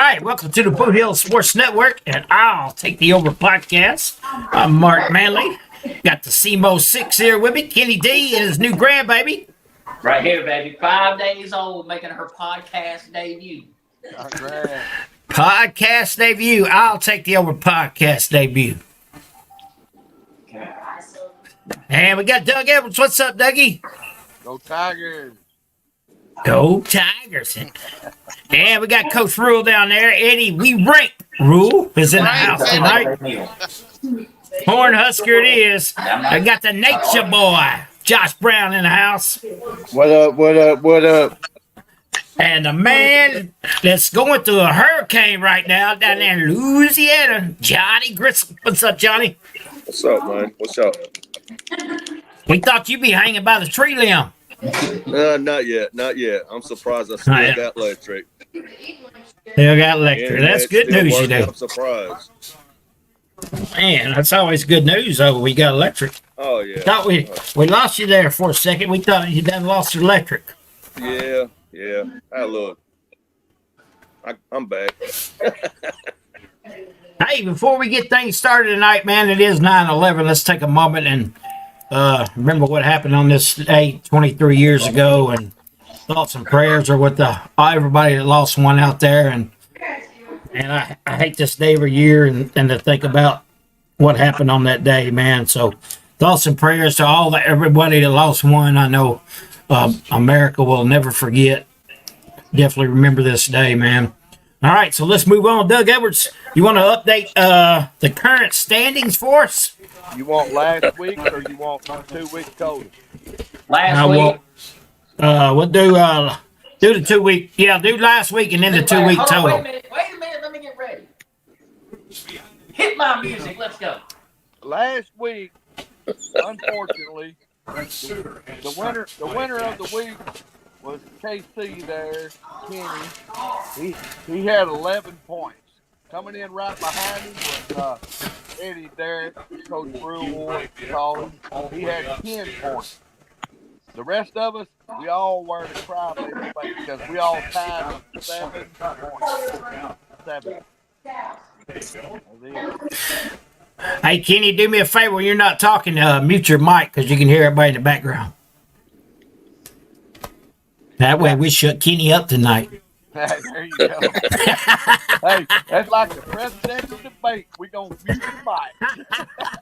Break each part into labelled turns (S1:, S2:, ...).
S1: right, welcome to the Boot Hill Sports Network, and I'll take the over podcast. I'm Mark Manley. Got the Semo 6 here with me, Kenny D and his new grandbaby.
S2: Right here, baby. 5 days old, making her podcast debut.
S3: Right.
S1: Podcast debut. I'll take the over podcast debut. And we got Doug Edwards. What's up, Dougie?
S3: Go Tigers.
S1: Go Tigers. And we got Coach Rule down there. Eddie, we rank. Rule is in the house tonight. Cornhusker it is. I got the nature boy, Josh Brown, in the house.
S4: What up, what up, what up?
S1: And the man that's going through a hurricane right now down there in Louisiana, Johnny Grissom. What's up, Johnny?
S4: What's up, man? What's up?
S1: We thought you'd be hanging by the tree limb.
S4: Not yet, not yet. I'm surprised I still got electric.
S1: Still got electric. That's good news, you know.
S4: I'm surprised.
S1: Man, that's always good news, though. We got electric.
S4: Oh, yeah.
S1: Thought we lost you there for a second. We thought you done lost your electric.
S4: Yeah. Hey, look. I'm back.
S1: Hey, before we get things started tonight, man, it is 9/11. Let's take a moment and remember what happened on this day 23 years ago, and thoughts and prayers are with everybody that lost one out there. And I hate this day every year and to think about what happened on that day, man. So thoughts and prayers to everybody that lost one. I know America will never forget. Definitely remember this day, man. All right, so let's move on. Doug Edwards, you want to update the current standings for us?
S3: You want last week or you want 2 weeks total?
S2: Last week.
S1: We'll do the 2 week. Yeah, do last week and then the 2 week total.
S2: Wait a minute. Let me get ready. Hit my music. Let's go.
S3: Last week, unfortunately, the winner of the week was KC there, Kenny. He had 11 points. Coming in right behind him was Eddie Derrick, Coach Brewer, he had 10 points. The rest of us, we all were the crybaby because we all tied with 7 points. 7.
S1: Hey, Kenny, do me a favor. When you're not talking, mute your mic because you can hear everybody in the background. That way we shut Kenny up tonight.
S3: There you go. Hey, that's like the presidential debate. We gonna mute the mic.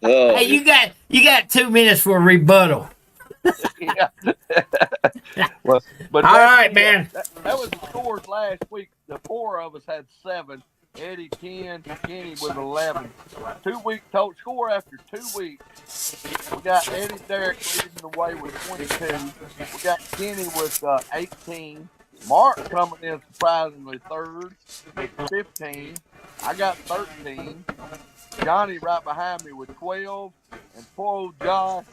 S1: Hey, you got 2 minutes for a rebuttal.
S3: Yeah. But
S1: all right, man.
S3: That was the scores last week. The 4 of us had 7. Eddie 10, Kenny with 11. 2 week total score after 2 weeks. We got Eddie Derrick leading the way with 22. We got Kenny with 18. Mark coming in surprisingly third with 15. I got 13. Johnny right behind me with 12. And poor old Josh,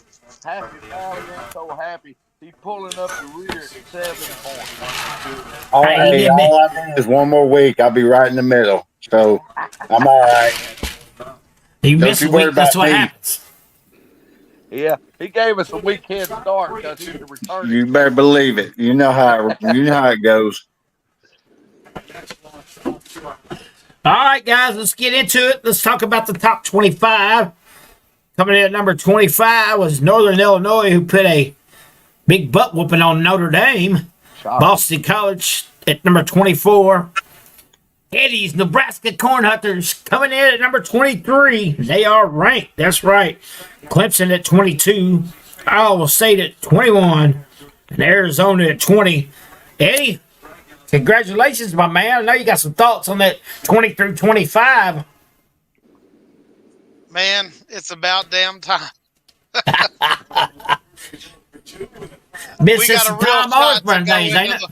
S3: happy Valley ain't so happy. He's pulling up the rear at 7 points.
S4: All I need is one more week. I'll be right in the middle. So I'm all right.
S1: You miss a week, that's what happens.
S3: Yeah, he gave us a week head start because he's a return.
S4: You better believe it. You know how it goes.
S1: All right, guys, let's get into it. Let's talk about the top 25. Coming in at number 25 was Northern Illinois, who put a big butt whooping on Notre Dame. Boston College at number 24. Eddie's Nebraska Cornhuskers coming in at number 23. They are ranked. That's right. Clemson at 22. Iowa State at 21. And Arizona at 20. Eddie, congratulations, my man. I know you got some thoughts on that 20 through 25.
S5: Man, it's about damn time.
S1: Been since the time Osborne days, ain't it?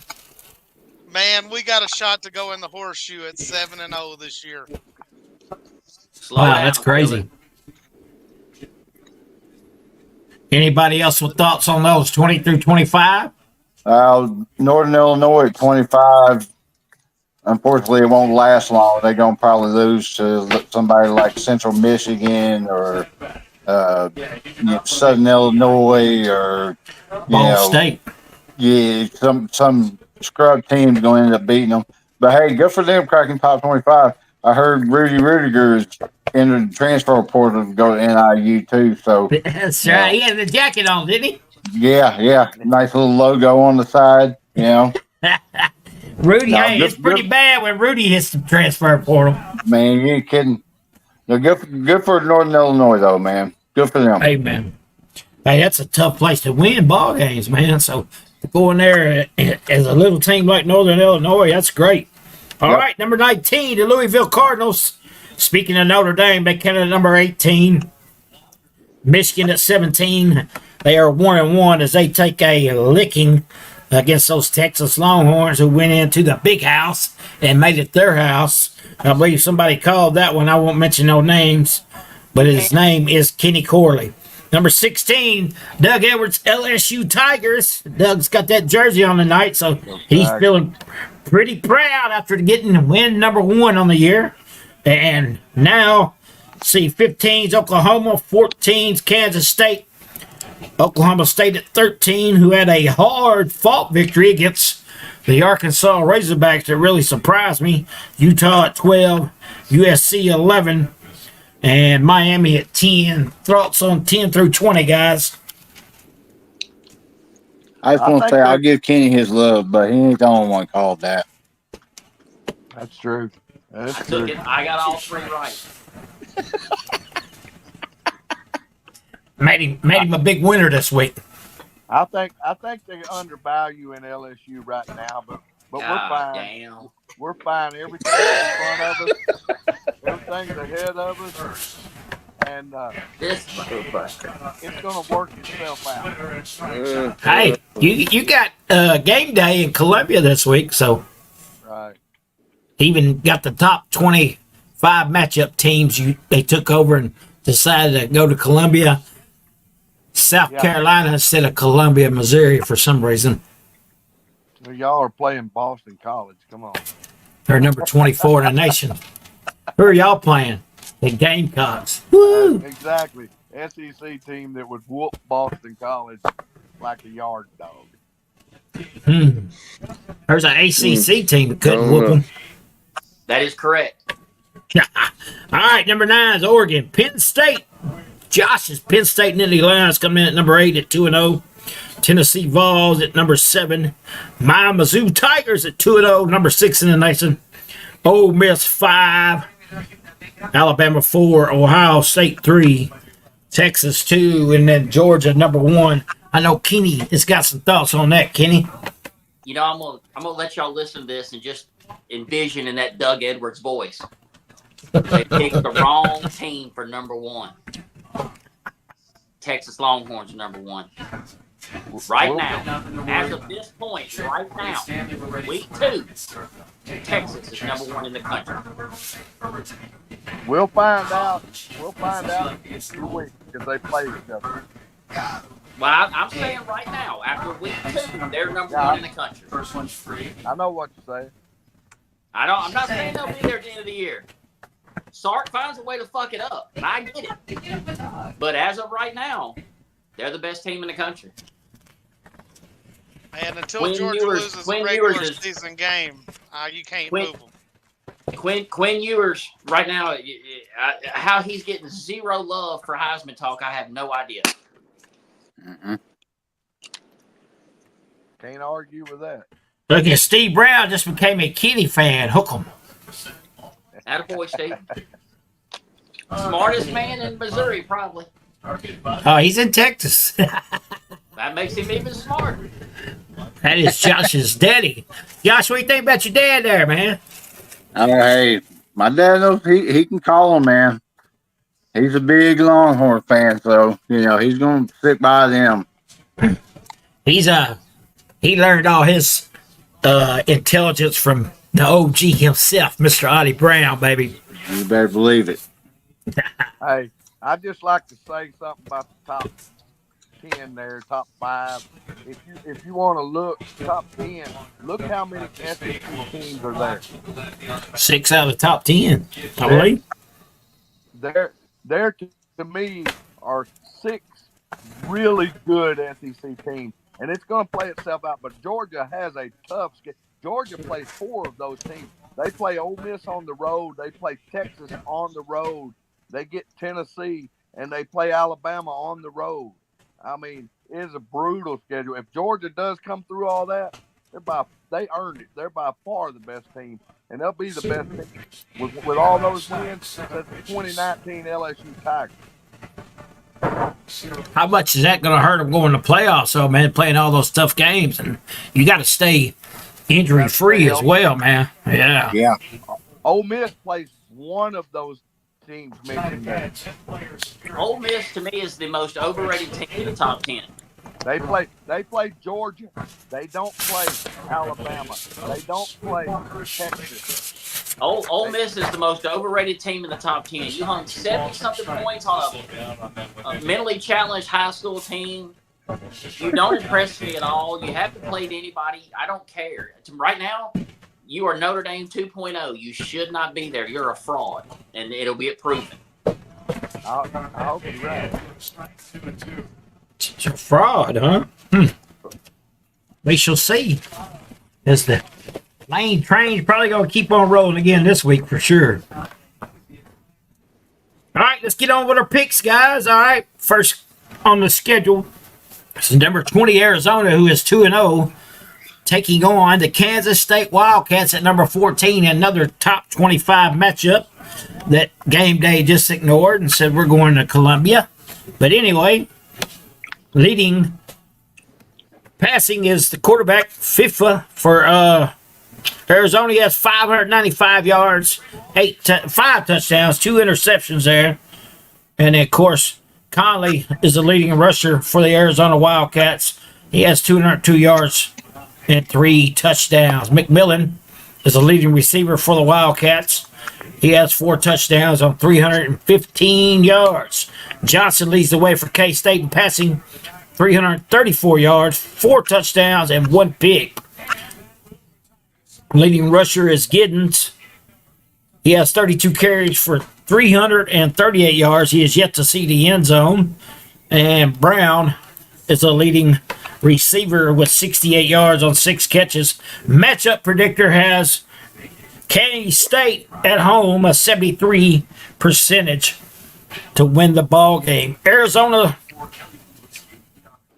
S5: Man, we got a shot to go in the horseshoe at 7-0 this year.
S1: Wow, that's crazy. Anybody else with thoughts on those 20 through 25?
S4: Northern Illinois at 25. Unfortunately, it won't last long. They're going to probably lose to somebody like Central Michigan or Southern Illinois or
S1: Ball State.
S4: Yeah, some scrub team's going to end up beating them. But hey, good for them cracking top 25. I heard Rudy Rudiger's entered the transfer portal to go to NIU too. So
S1: That's
S4: you
S1: right.
S4: know,
S1: He had the jacket on, didn't
S4: yeah, nice little logo on the side. You know,
S1: he? Rudy,
S4: no,
S1: hey, it's pretty
S4: good,
S1: bad when Rudy hits the transfer portal.
S4: man. You ain't kidding. No, good for Northern Illinois though, man. Good for them.
S1: Hey, man. Hey, that's a tough place to win ball games, man. So to go in there as a little team like Northern Illinois, that's great. All
S4: Yep.
S1: right, number 19, the Louisville Cardinals. Speaking of Notre Dame, they counted at number 18. Michigan at 17. They are 1-1 as they take a licking against those Texas Longhorns who went into the big house and made it their house. I believe somebody called that one. I won't mention no names, but his name is Kenny Corley. Number 16, Doug Edwards, LSU Tigers. Doug's got that jersey on tonight, so he's feeling pretty proud after getting win number 1 on the year. And now, see, 15's Oklahoma, 14's Kansas State. Oklahoma State at 13, who had a hard-fought victory against the Arkansas Razorbacks that really surprised me. Utah at 12, USC 11, and Miami at 10. Thoughts on 10 through 20, guys?
S4: I just want to say I'll give Kenny his love, but he ain't the only one called that.
S3: That's true. That's
S2: I
S3: true.
S2: took it. I got all 3 right.
S3: Mm.
S1: Made him a big winner this week.
S3: I think they undervalue in LSU right now, but we're fine.
S2: Damn.
S3: We're fine. Everything's in front of us. Everything's ahead of us. And
S2: This motherfucker.
S3: it's going to work itself out.
S1: Hey, you got game day in Columbia this week, so
S3: Right.
S1: even got the top 25 matchup teams they took over and decided to go to Columbia, South Carolina instead of Columbia, Missouri for some reason.
S3: Well, y'all are playing Boston College. Come on.
S1: They're number 24 in the nation. Who are y'all playing? The Gamecocks. Woo!
S3: Exactly. SEC team that would whoop Boston College like a yard dog.
S1: There's an ACC team that couldn't whoop them.
S2: That is correct.
S1: All right, number 9 is Oregon. Penn State. Josh's Penn State Nittany Lions coming in at number 8 at 2-0. Tennessee Vols at number 7. My Mizzou Tigers at 2-0, number 6 in the nation. Ole Miss 5. Alabama 4. Ohio State 3. Texas 2. And then Georgia number 1. I know Kenny has got some thoughts on that, Kenny.
S2: You know, I'm gonna let y'all listen to this and just envision in that Doug Edwards voice. They picked the wrong team for number 1. Texas Longhorns are number 1. Right now, as of this point, right now, week 2, Texas is number 1 in the country.
S3: We'll find out. We'll find out in 2 weeks because they play each other.
S2: Well, I'm saying right now, after week 2, they're number 1 in the country.
S3: I know what you're saying.
S2: I'm not saying they'll be there at the end of the year. Sark finds a way to fuck it up, and I get it. But as of right now, they're the best team in the country.
S5: And until
S2: Quinn
S5: Georgia
S2: Ewers-
S5: loses
S2: Quinn
S5: a regular
S2: Ewers is-
S5: season game, you can't
S2: Quinn-
S5: move them.
S2: Quinn Ewers, right now, how he's getting 0 love for Heisman talk, I have no idea.
S3: Can't argue with that.
S1: Look at Steve Brown just became a Kenny fan. Hook 'em.
S2: Attaboy, Steve. Smartest man in Missouri, probably.
S1: Oh, he's in Texas.
S2: That makes him even smarter.
S1: That is Josh's daddy. Josh, what do you think about your dad there, man?
S4: Oh, hey, my dad knows he can call him, man. He's a big Longhorn fan, so he's gonna stick by them.
S1: He learned all his intelligence from the OG himself, Mr. Ollie Brown, baby.
S4: You better believe it.
S3: Hey, I'd just like to say something about the top 10 there, top 5. If you want to look top 10, look how many SEC teams are there.
S1: 6 out of the top 10, I believe.
S3: There to me are 6 really good SEC teams, and it's going to play itself out. But Georgia has a tough schedule. Georgia plays 4 of those teams. They play Ole Miss on the road. They play Texas on the road. They get Tennessee, and they play Alabama on the road. I mean, it is a brutal schedule. If Georgia does come through all that, they earned it. They're by far the best team, and they'll be the best team with all those wins since the 2019 LSU Tigers.
S1: How much is that going to hurt them going to playoffs, though, man? Playing all those tough games, and you got to stay injury free as well, man. Yeah.
S4: Yeah.
S3: Ole Miss plays one of those teams mentioned there.
S2: Ole Miss to me is the most overrated team in the top 10.
S3: They play Georgia. They don't play Alabama. They don't play Texas.
S2: Ole Miss is the most overrated team in the top 10. You hung 70-something points on a mentally challenged high school team. You don't impress me at all. You haven't played anybody. I don't care. Right now, you are Notre Dame 2.0. You should not be there. You're a fraud, and it'll be proven.
S3: I hope you're right.
S1: It's a fraud, huh? We shall see. As the Lane train's probably going to keep on rolling again this week for sure. All right, let's get on with our picks, guys. All right, first on the schedule is number 20 Arizona, who is 2-0, taking on the Kansas State Wildcats at number 14, another top 25 matchup that Game Day just ignored and said we're going to Columbia. But anyway, leading passing is the quarterback, FIFA, for Arizona. He has 595 yards, 5 touchdowns, 2 interceptions there. And, of course, Conley is the leading rusher for the Arizona Wildcats. He has 202 yards and 3 touchdowns. McMillan is the leading receiver for the Wildcats. He has 4 touchdowns on 315 yards. Johnson leads the way for K-State in passing, 334 yards, 4 touchdowns, and 1 pick. Leading rusher is Giddens. He has 32 carries for 338 yards. He is yet to see the end zone. And Brown is the leading receiver with 68 yards on 6 catches. Matchup predictor has K-State at home, a 73 percentage to win the ball game. Arizona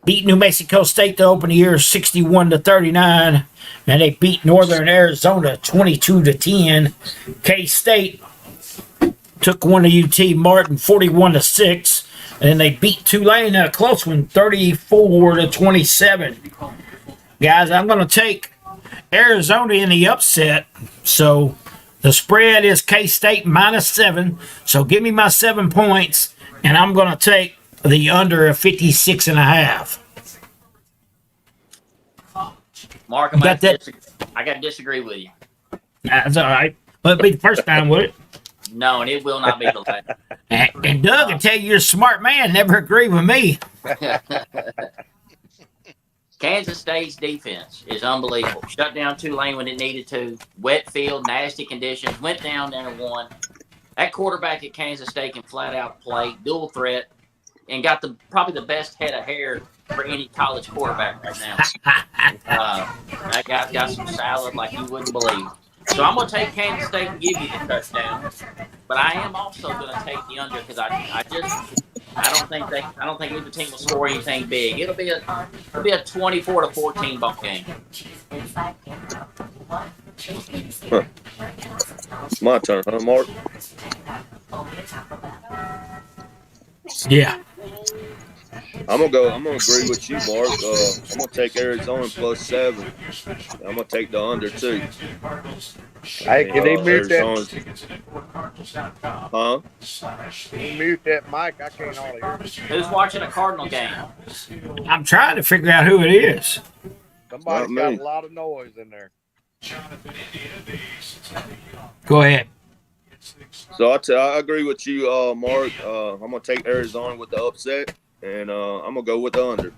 S1: beat New Mexico State to open the year 61-39, and they beat Northern Arizona 22-10. K-State took one to UT Martin 41-6, and they beat Tulane in a close one 34-27. Guys, I'm going to take Arizona in the upset, so the spread is K-State -7. So give me my 7 points, and I'm going to take the under of 56.5.
S2: Mark, I got to disagree with you.
S1: That's all right. But it'll be the first time, would it?
S2: No, and it will not be the last.
S1: And Doug can tell you you're a smart man. Never agree with me.
S2: Kansas State's defense is unbelievable. Shut down Tulane when it needed to. Wet field, nasty conditions. Went down there and won. That quarterback at Kansas State can flat out play, dual threat, and got probably the best head of hair for any college quarterback right now. That guy's got some salad like you wouldn't believe. So I'm going to take Kansas State and give you the touchdown, but I am also going to take the under because I don't think either team will score anything big. It'll be a 24-14 ball game.
S6: It's my turn, huh, Mark?
S1: Yeah.
S6: I'm gonna agree with you, Mark. I'm gonna take Arizona +7. I'm gonna take the under too.
S3: Hey, can they mute that?
S6: Huh?
S3: Can you mute that mic? I can't hardly hear.
S2: Who's watching a Cardinal game?
S1: I'm trying to figure out who it is.
S3: Somebody's
S6: Not
S3: got
S6: me.
S3: a lot of noise in there.
S1: Go ahead.
S6: So I agree with you, Mark. I'm gonna take Arizona with the upset, and I'm gonna go with the under.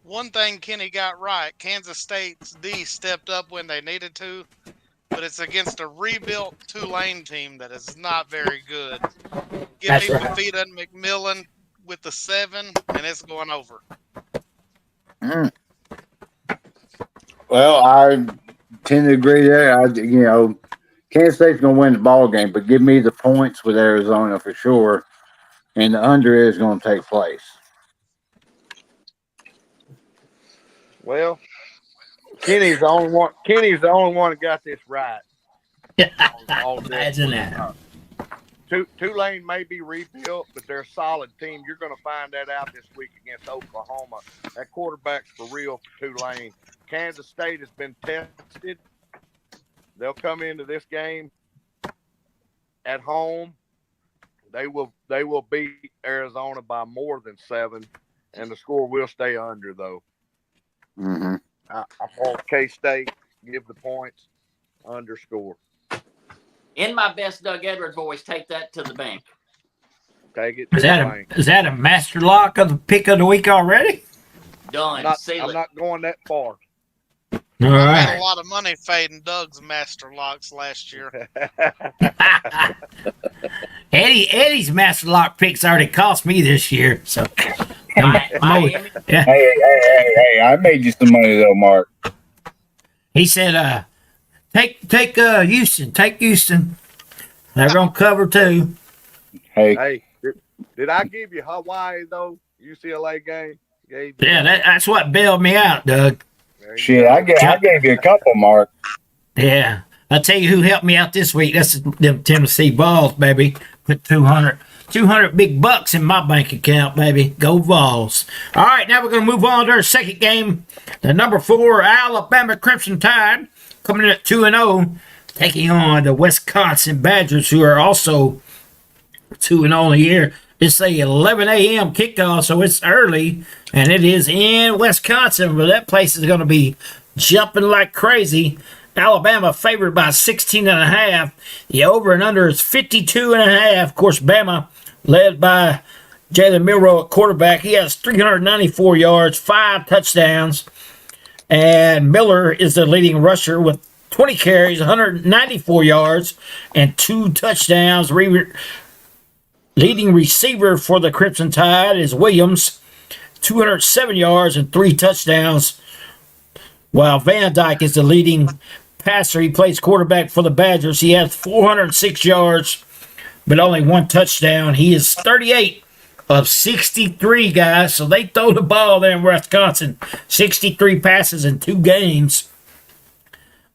S5: One thing Kenny got right, Kansas State's D stepped up when they needed to, but it's against a rebuilt Tulane team that is not very good. Give
S1: That's
S5: me
S1: right.
S5: Fafita and McMillan with the 7, and it's going over.
S4: Well, I tend to agree there. Kansas State's going to win the ball game, but give me the points with Arizona for sure, and the under is going to take place.
S3: Well, Kenny's the only one. Kenny's the only one that got this right. All this.
S1: Imagine that.
S3: Tulane may be rebuilt, but they're a solid team. You're going to find that out this week against Oklahoma. That quarterback's for real for Tulane. Kansas State has been tested. They'll come into this game at home. They will beat Arizona by more than 7, and the score will stay under though.
S4: Mm-hmm.
S3: I want K-State give the points underscore.
S2: In my best Doug Edwards voice, take that to the bank.
S3: Take it to
S1: Is
S3: the
S1: that
S3: bank.
S1: is that a master lock of the pick of the week already?
S2: Done.
S3: I'm not going that far.
S1: All
S5: I made
S1: right.
S5: a lot of money fading Doug's master locks last year.
S1: Eddie's master lock picks already cost me this year, so
S2: Miami.
S1: yeah.
S4: Hey! I made you some money though, Mark.
S1: He said, take Houston, take Houston. They're gonna cover too.
S4: Hey,
S3: Did I give you Hawaii though? UCLA game? Gave you
S1: Yeah, that's what bailed me out, Doug.
S3: there you
S4: shit,
S3: go.
S4: I gave you a couple, Mark.
S1: Yeah, I tell you who helped me out this week. That's them Tennessee Vols, baby. Put 200 big bucks in my bank account, baby. Go Vols. All right, now we're going to move on to our second game. The number 4 Alabama Crimson Tide coming in at 2-0, taking on the Wisconsin Badgers, who are also 2-0 in the year. It's a 11 a.m. kickoff, so it's early, and it is in Wisconsin, but that place is going to be jumping like crazy. Alabama favored by 16.5. The over and under is 52.5. Of course, Bama led by Jalen Milroe at quarterback. He has 394 yards, 5 touchdowns, and Miller is the leading rusher with 20 carries, 194 yards, and 2 touchdowns. Leading receiver for the Crimson Tide is Williams, 207 yards and 3 touchdowns, while Van Dyke is the leading passer. He plays quarterback for the Badgers. He has 406 yards, but only 1 touchdown. He is 38 of 63, guys. So they throw the ball there in Wisconsin. 63 passes in 2 games.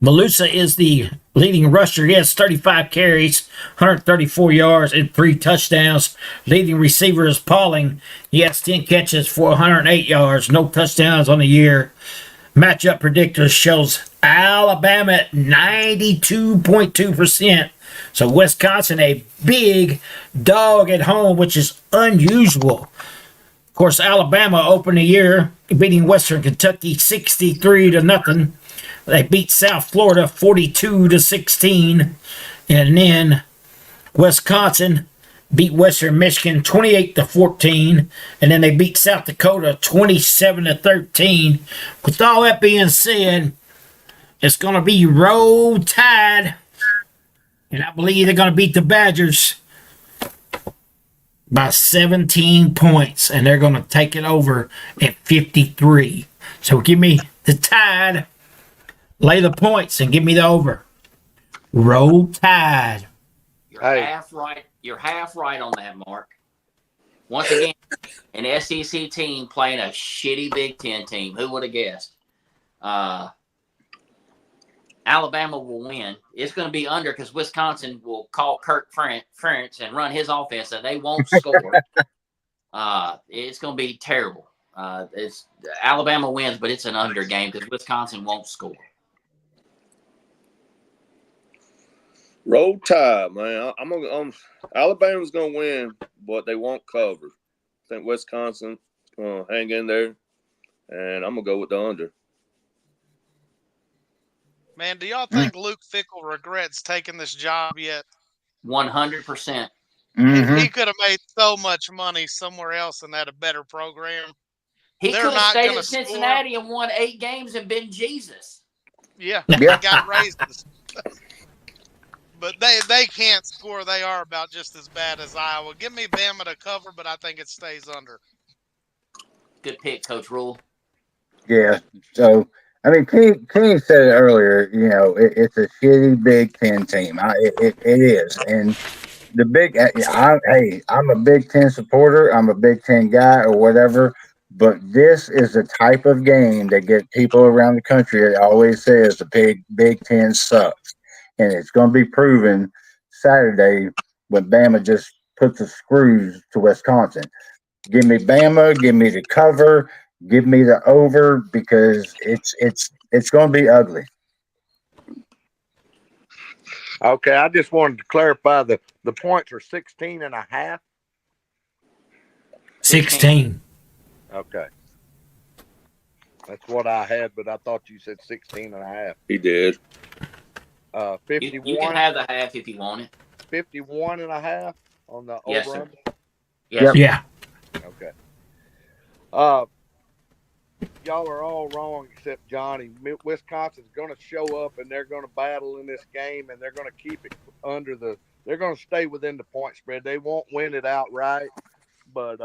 S1: Malusa is the leading rusher. He has 35 carries, 134 yards, and 3 touchdowns. Leading receiver is Pauling. He has 10 catches for 108 yards, no touchdowns on the year. Matchup predictor shows Alabama at 92.2%. So Wisconsin a big dog at home, which is unusual. Of course, Alabama opened the year beating Western Kentucky 63-0. They beat South Florida 42-16. And then Wisconsin beat Western Michigan 28-14. And then they beat South Dakota 27-13. With all that being said, it's going to be Roll Tide. And I believe they're going to beat the Badgers by 17 points. And they're going to take it over at 53. So give me the Tide. Lay the points and give me the over. Roll Tide.
S2: You're half right. You're half right on that, Mark. Once again, an SEC team playing a shitty Big Ten team. Who would have guessed? Alabama will win. It's going to be under because Wisconsin will call Kirk Ferentz and run his offense, and they won't score. It's going to be terrible. It's Alabama wins, but it's an under game because Wisconsin won't score.
S6: Roll Tide, man. Alabama's gonna win, but they won't cover. I think Wisconsin's gonna hang in there, and I'm gonna go with the under.
S5: Man, do y'all think Luke Fickell regrets taking this job yet?
S2: 100%.
S5: He could have made so much money somewhere else and had a better program.
S2: He
S5: They're
S2: could have
S5: not
S2: stayed
S5: gonna
S2: at Cincinnati and won 8 games and been Jesus.
S5: Yeah,
S4: Yeah.
S5: they got raises. But they can't score. They are about just as bad as Iowa. Give me Bama to cover, but I think it stays under.
S2: Good pick, Coach Rule.
S4: Yeah. So I mean, Kenny said it earlier. You know, it's a shitty Big Ten team. It is, and the big. Hey, I'm a Big Ten supporter. I'm a Big Ten guy or whatever. But this is the type of game that get people around the country that always says the Big Ten sucks, and it's going to be proven Saturday when Bama just puts the screws to Wisconsin. Give me Bama. Give me the cover. Give me the over because it's going to be ugly.
S3: Okay, I just wanted to clarify the points are 16 and a half.
S1: 16.
S3: Okay. That's what I had, but I thought you said 16 and a half.
S6: He did.
S3: 51.
S2: You can have the half if you want it.
S3: 51 and a half on the
S2: Yes,
S3: over.
S2: sir.
S3: Yes.
S1: Yeah.
S3: Okay. Y'all are all wrong except Johnny. Wisconsin's going to show up and they're going to battle in this game and they're going to keep it under the. They're going to stay within the point spread. They won't win it outright, but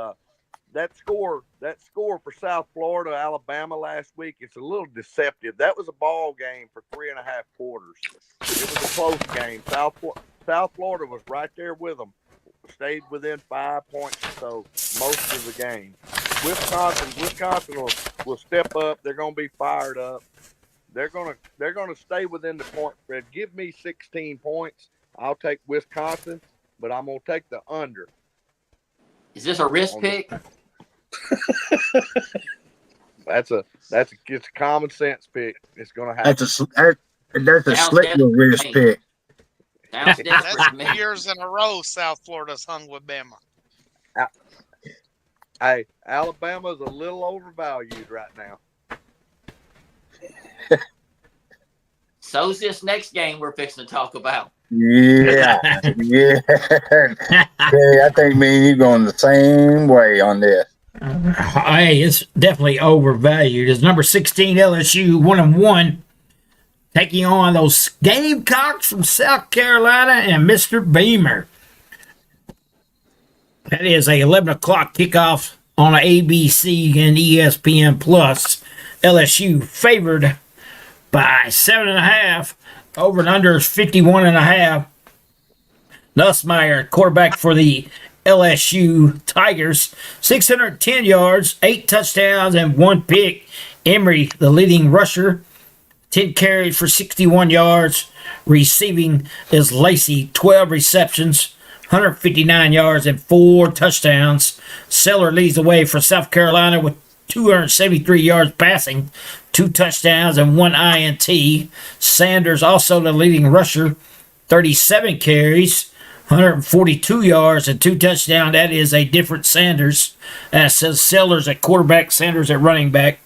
S3: that score for South Florida, Alabama last week, it's a little deceptive. That was a ball game for 3.5 quarters. It was a close game. South Florida was right there with them. Stayed within 5 points or so most of the game. Wisconsin will step up. They're going to be fired up. They're going to stay within the point spread. Give me 16 points. I'll take Wisconsin, but I'm going to take the under.
S2: Is this a risk pick?
S3: It's a common sense pick. It's going to happen.
S4: That's a slick risk pick.
S2: Sounds desperate
S5: That's
S2: to me.
S5: 2 years in a row South Florida's hung with Bama.
S3: Hey, Alabama's a little overvalued right now.
S2: So's this next game we're fixing to talk about.
S4: Yeah. Okay, I think me and you going the same way on this.
S1: Hey, it's definitely overvalued. It's number 16 LSU 1-1, taking on those Gamecocks from South Carolina and Mr. Beamer. That is a 11 o'clock kickoff on ABC and ESPN Plus. LSU favored by 7.5. Over and under is 51.5. Nussmeier, quarterback for the LSU Tigers, 610 yards, 8 touchdowns, and 1 pick. Emery, the leading rusher, 10 carries for 61 yards. Receiving is Lacey, 12 receptions, 159 yards, and 4 touchdowns. Seller leads the way for South Carolina with 273 yards passing, 2 touchdowns, and 1 INT. Sanders, also the leading rusher, 37 carries, 142 yards, and 2 touchdowns. That is a different Sanders. That says Sellers at quarterback, Sanders at running back.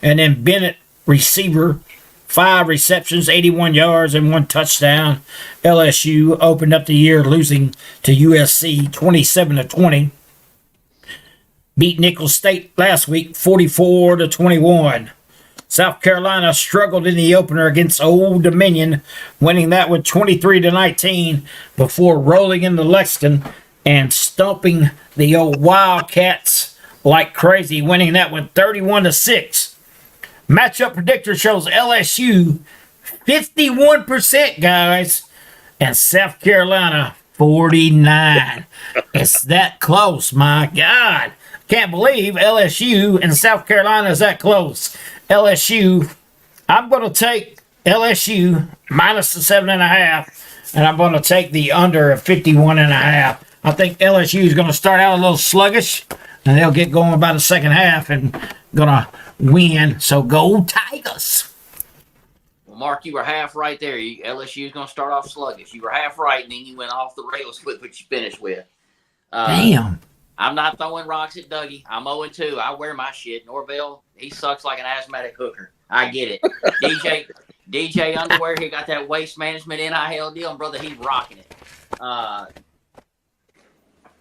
S1: And then Bennett, receiver, 5 receptions, 81 yards, and 1 touchdown. LSU opened up the year losing to USC 27-20. Beat Nicholls State last week 44-21. South Carolina struggled in the opener against Old Dominion, winning that with 23-19 before rolling into Lexington and stomping the old Wildcats like crazy, winning that with 31-6. Matchup predictor shows LSU 51%, guys, and South Carolina 49. It's that close, my God. Can't believe LSU and South Carolina is that close. LSU, I'm going to take LSU minus the 7.5, and I'm going to take the under of 51.5. I think LSU is going to start out a little sluggish, and they'll get going by the second half and going to win. So go Tigers.
S2: Well, Mark, you were half right there. LSU is going to start off sluggish. You were half right, and then you went off the rails with what you finished with.
S1: Damn.
S2: I'm not throwing rocks at Dougie. I'm 0-2. I wear my shit. Norvell, he sucks like an asthmatic hooker. I get it. DJ Underwear, he got that waste management NIL deal, and brother, he's rocking it.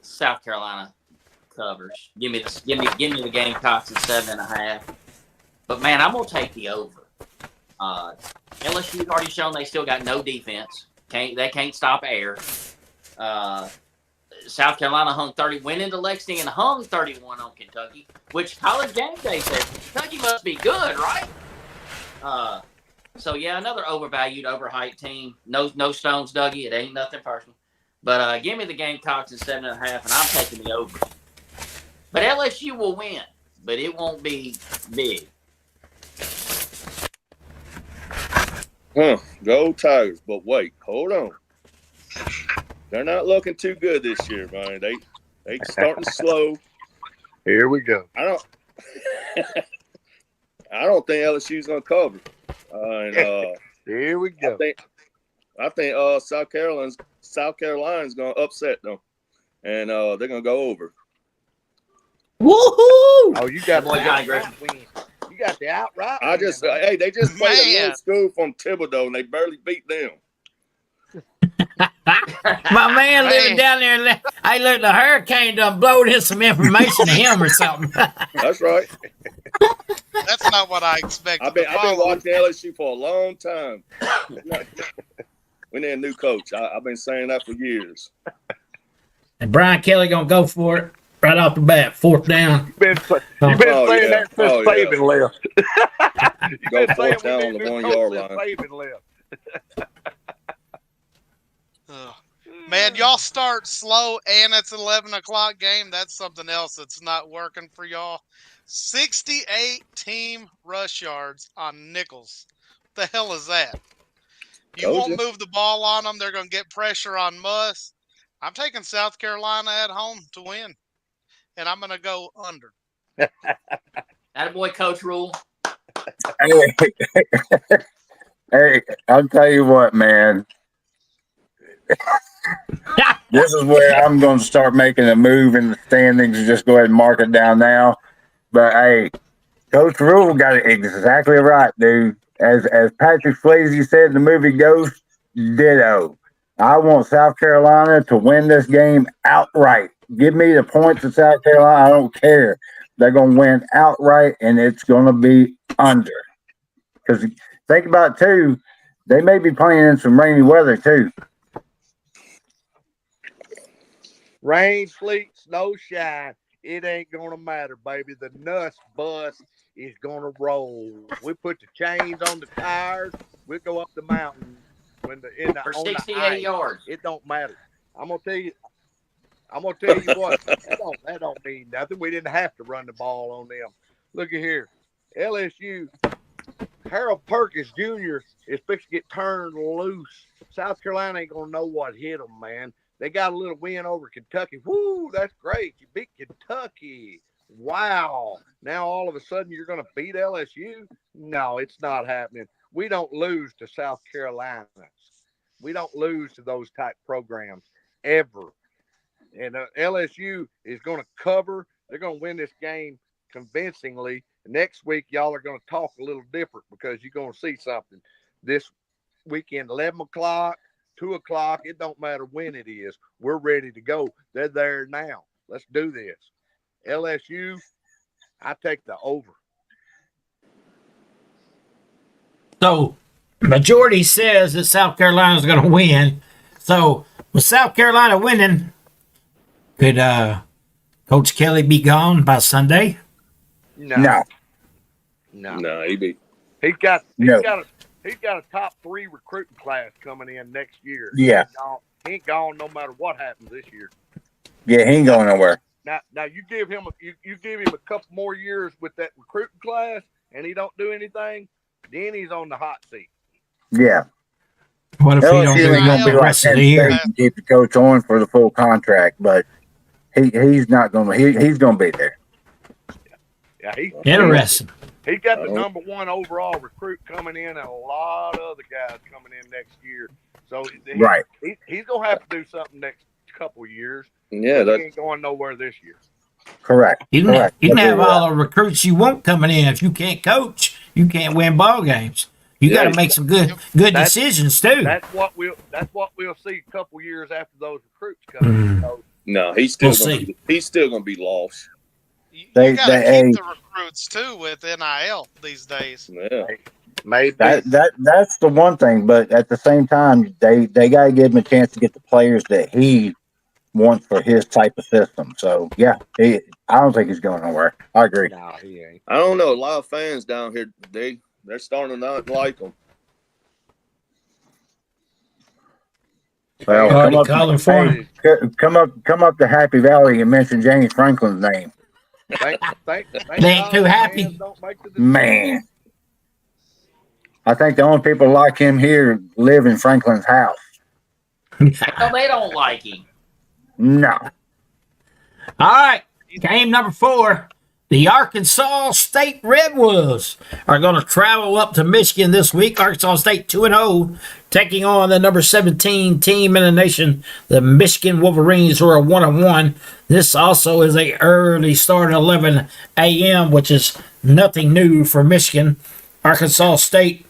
S2: South Carolina covers. Give me the Gamecocks at 7.5. But man, I'm gonna take the over. LSU's already shown they still got no defense. They can't stop air. South Carolina went into Lexington and hung 31 on Kentucky, which College Game Day says Kentucky must be good, right? So yeah, another overvalued, overhyped team. No stones, Dougie. It ain't nothing personal. But give me the Gamecocks at 7.5, and I'm taking the over. But LSU will win, but it won't be big.
S6: Go Tigers. But wait, hold on. They're not looking too good this year, man. They starting slow.
S3: Here we go.
S6: I don't think LSU's gonna cover.
S3: Here we go.
S6: I think South Carolina's gonna upset them, and they're gonna go over.
S1: Woohoo!
S3: Oh, you got
S2: Boy,
S3: the
S2: Johnny
S3: outright win. You got the outright.
S6: They just played a little school from Thibodeau, and they barely beat them.
S1: My man living down there, hey, look, the hurricane done blowed in some information to him or something.
S6: That's right.
S5: That's not what I expected.
S6: I've been watching LSU for a long time. We need a new coach. I've been saying that for years.
S1: And Brian Kelly gonna go for it right off the bat, 4th down.
S3: You've been saying that since Saban left.
S6: Go 4th down on the 1 yard line.
S3: Saban left.
S5: Man, y'all start slow and it's 11 o'clock game. That's something else that's not working for y'all. 68 team rush yards on Nichols. What the hell is that? You won't move the ball on them. They're going to get pressure on Muss. I'm taking South Carolina at home to win, and I'm going to go under.
S2: Attaboy, Coach Rule.
S4: Hey, I'll tell you what, man. This is where I'm going to start making a move in the standings and just go ahead and mark it down now. But hey, Coach Rule got it exactly right, dude. As Patrick Swayze said in the movie Ghost, ditto. I want South Carolina to win this game outright. Give me the points of South Carolina. I don't care. They're going to win outright, and it's going to be under. Because think about it, too, they may be playing in some rainy weather, too.
S3: Rain, sleet, snow, shine. It ain't going to matter, baby. The Nuss bus is going to roll. We put the chains on the tires. We'll go up the mountain
S2: For 68 yards.
S3: It don't matter. I'm gonna tell you what. That don't mean nothing. We didn't have to run the ball on them. Look at here, LSU. Harold Perkins Jr. is fixing to get turned loose. South Carolina ain't gonna know what hit them, man. They got a little win over Kentucky. Woo, that's great. You beat Kentucky. Wow. Now all of a sudden you're going to beat LSU? No, it's not happening. We don't lose to South Carolina. We don't lose to those type programs ever. And LSU is going to cover. They're going to win this game convincingly. Next week, y'all are going to talk a little different because you're going to see something. This weekend, 11 o'clock, 2 o'clock, it don't matter when it is. We're ready to go. They're there now. Let's do this. LSU, I take the over.
S1: So, majority says that South Carolina's going to win. So, with South Carolina winning, could Coach Kelly be gone by Sunday?
S3: No. He's got a top 3 recruiting class coming in next year.
S4: Yeah.
S3: He ain't gone no matter what happens this year.
S4: Yeah, he ain't going nowhere.
S3: Now you give him a couple more years with that recruiting class, and he don't do anything, then he's on the hot seat.
S4: Yeah.
S1: What if he don't do
S4: gonna be
S1: the rest of the year?
S4: Keep the coach on for the full contract, but he's not going to. He's going to be there.
S3: Yeah,
S1: Interesting.
S3: He's got the number 1 overall recruit coming in, and a lot of other guys coming in next year. So he's going to have to do something next couple years.
S6: Yeah,
S3: he ain't going nowhere this year.
S4: Correct.
S1: You can have all the recruits you want coming in. If you can't coach, you can't win ball games. You got to make some good decisions too.
S3: That's what we'll see a couple years after those recruits come in. So,
S6: no, he's still going to be lost.
S5: You got to keep the recruits too with NIL these days.
S6: Yeah,
S3: maybe
S4: that's the one thing. But at the same time, they got to give him a chance to get the players that he wants for his type of system. So yeah, I don't think he's going nowhere. I agree.
S3: No, he ain't.
S6: I don't know. A lot of fans down here, They're starting to not like them.
S4: Well,
S1: Already calling for him.
S4: come up to Happy Valley and mention James Franklin's name.
S3: Thank
S1: They ain't too
S3: God
S1: happy.
S3: fans don't make the decision.
S4: Man, I think the only people like him here live in Franklin's house.
S2: No, they don't like him.
S4: No.
S1: All right, game number 4. The Arkansas State Redwoods are going to travel up to Michigan this week. Arkansas State 2-0, taking on the number 17 team in the nation, the Michigan Wolverines, who are 1-1. This also is a early start at 11 a.m., which is nothing new for Michigan. Arkansas State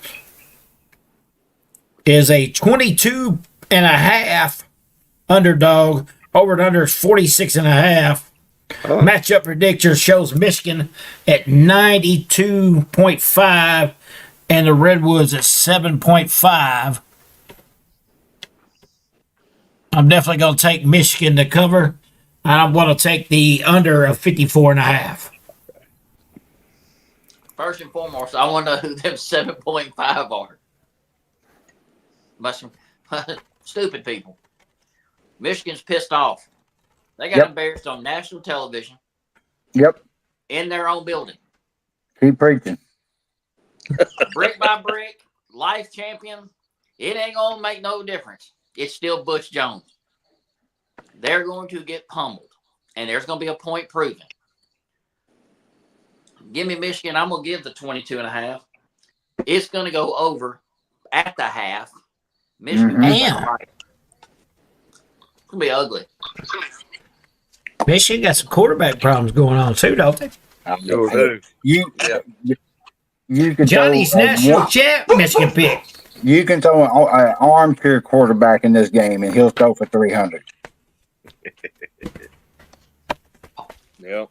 S1: is a 22.5 underdog. Over and under is 46.5. Matchup predictor shows Michigan at 92.5 and the Redwoods at 7.5. I'm definitely going to take Michigan to cover, and I'm going to take the under of 54.5.
S2: First and foremost, I want to know who them 7.5 are. Must stupid people. Michigan's pissed off. They got embarrassed on national television.
S4: Yep.
S2: In their own building.
S4: Keep preaching.
S2: Brick by brick, life champion. It ain't going to make no difference. It's still Butch Jones. They're going to get pummeled. And there's going to be a point proven. Give me Michigan. I'm going to give the 22.5. It's going to go over at the half. Michigan.
S1: Damn.
S2: It's going to be ugly.
S1: Michigan got some quarterback problems going on too, don't they?
S4: You can
S1: Johnny's
S4: throw
S1: national champ, Michigan pick.
S4: You can throw an armchair quarterback in this game, and he'll throw for 300.
S6: Yeah,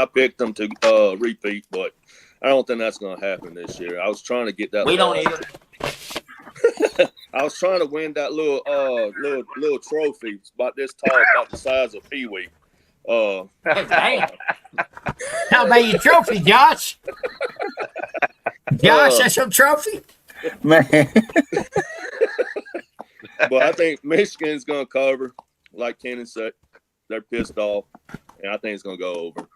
S6: I picked them to repeat, but I don't think that's going to happen this year. I was trying to get that.
S2: We don't either.
S6: I was trying to win that little trophy. It's about this tall, about the size of Pee Wee.
S2: Damn.
S1: How about your trophy, Josh? Josh, that's your trophy?
S4: Man.
S6: But I think Michigan's going to cover, like Kenan said. They're pissed off, and I think it's going to go over.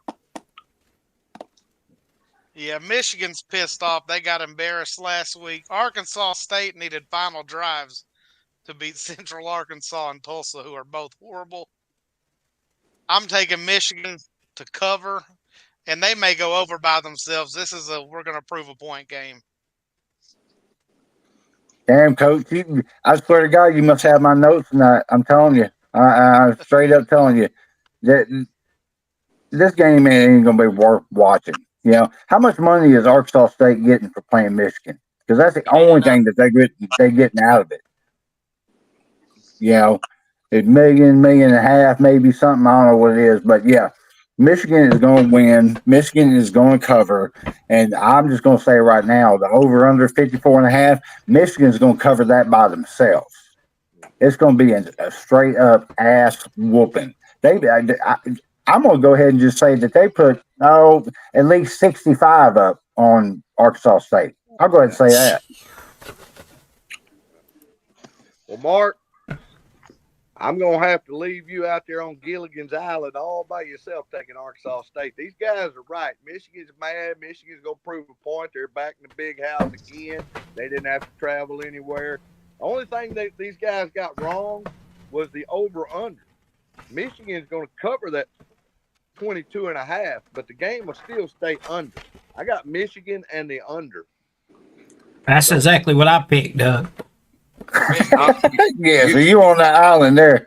S5: Yeah, Michigan's pissed off. They got embarrassed last week. Arkansas State needed final drives to beat Central Arkansas and Tulsa, who are both horrible. I'm taking Michigan to cover, and they may go over by themselves. This is we're going to prove a point game.
S4: Damn, Coach. I swear to God, you must have my notes tonight. I'm telling you. I'm straight up telling you that this game ain't going to be worth watching. You know, how much money is Arkansas State getting for playing Michigan? Because that's the only thing that they're getting out of it. You know, $1 million, $1.5 million, maybe something. I don't know what it is. But, yeah, Michigan is going to win. Michigan is going to cover. And I'm just going to say right now, the over-under 54.5, Michigan is going to cover that by themselves. It's going to be a straight-up ass whooping. I'm going to go ahead and just say that they put, at least 65 up on Arkansas State. I'll go ahead and say that.
S3: Well, Mark, I'm going to have to leave you out there on Gilligan's Island all by yourself taking Arkansas State. These guys are right. Michigan's mad. Michigan's going to prove a point. They're back in the big house again. They didn't have to travel anywhere. The only thing that these guys got wrong was the over-under. Michigan's going to cover that 22.5, but the game will still stay under. I got Michigan and the under.
S1: That's exactly what I picked, Doug.
S4: Yeah, so you on that island there.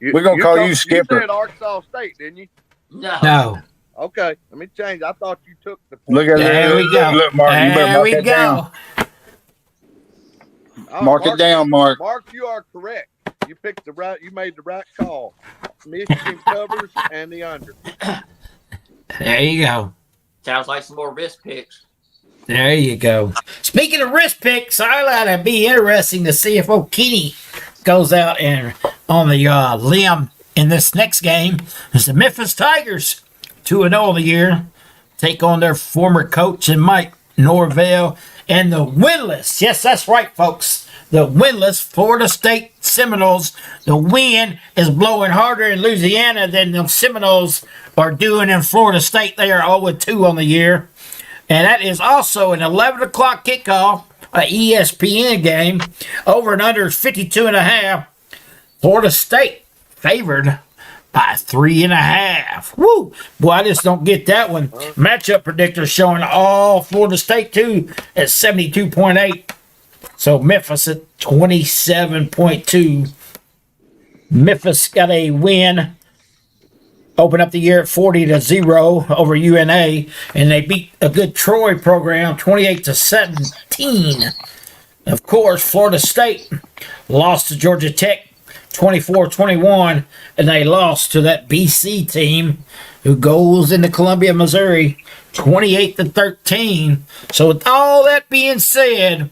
S4: We're going to call you Skipper.
S3: You said Arkansas State, didn't you?
S1: No.
S3: Okay, let me change. I thought you took the point.
S4: Look at
S1: There we go.
S4: Look, Mark,
S1: There we go.
S4: Mark it down, Mark.
S3: Mark, you are correct. You picked you made the right call. Michigan covers and the under.
S1: There you go.
S2: Sounds like some more risk picks.
S1: There you go. Speaking of risk picks, I thought it'd be interesting to see if O'Keefe goes out and on the limb in this next game. As the Memphis Tigers, 2-0 the year, take on their former coach and Mike Norvell, and the winless. Yes, that's right, folks. The winless Florida State Seminoles. The wind is blowing harder in Louisiana than the Seminoles are doing in Florida State. They are 0-2 on the year. And that is also an 11 o'clock kickoff, an ESPN game. Over and under 52.5. Florida State favored by 3.5. Woo! Boy, I just don't get that one. Matchup predictor showing all Florida State too at 72.8. So Memphis at 27.2. Memphis got a win. Open up the year at 40-0 over UNA, and they beat a good Troy program 28-17. Of course, Florida State lost to Georgia Tech 24-21, and they lost to that BC team who goes into Columbia, Missouri 28-13. So with all that being said,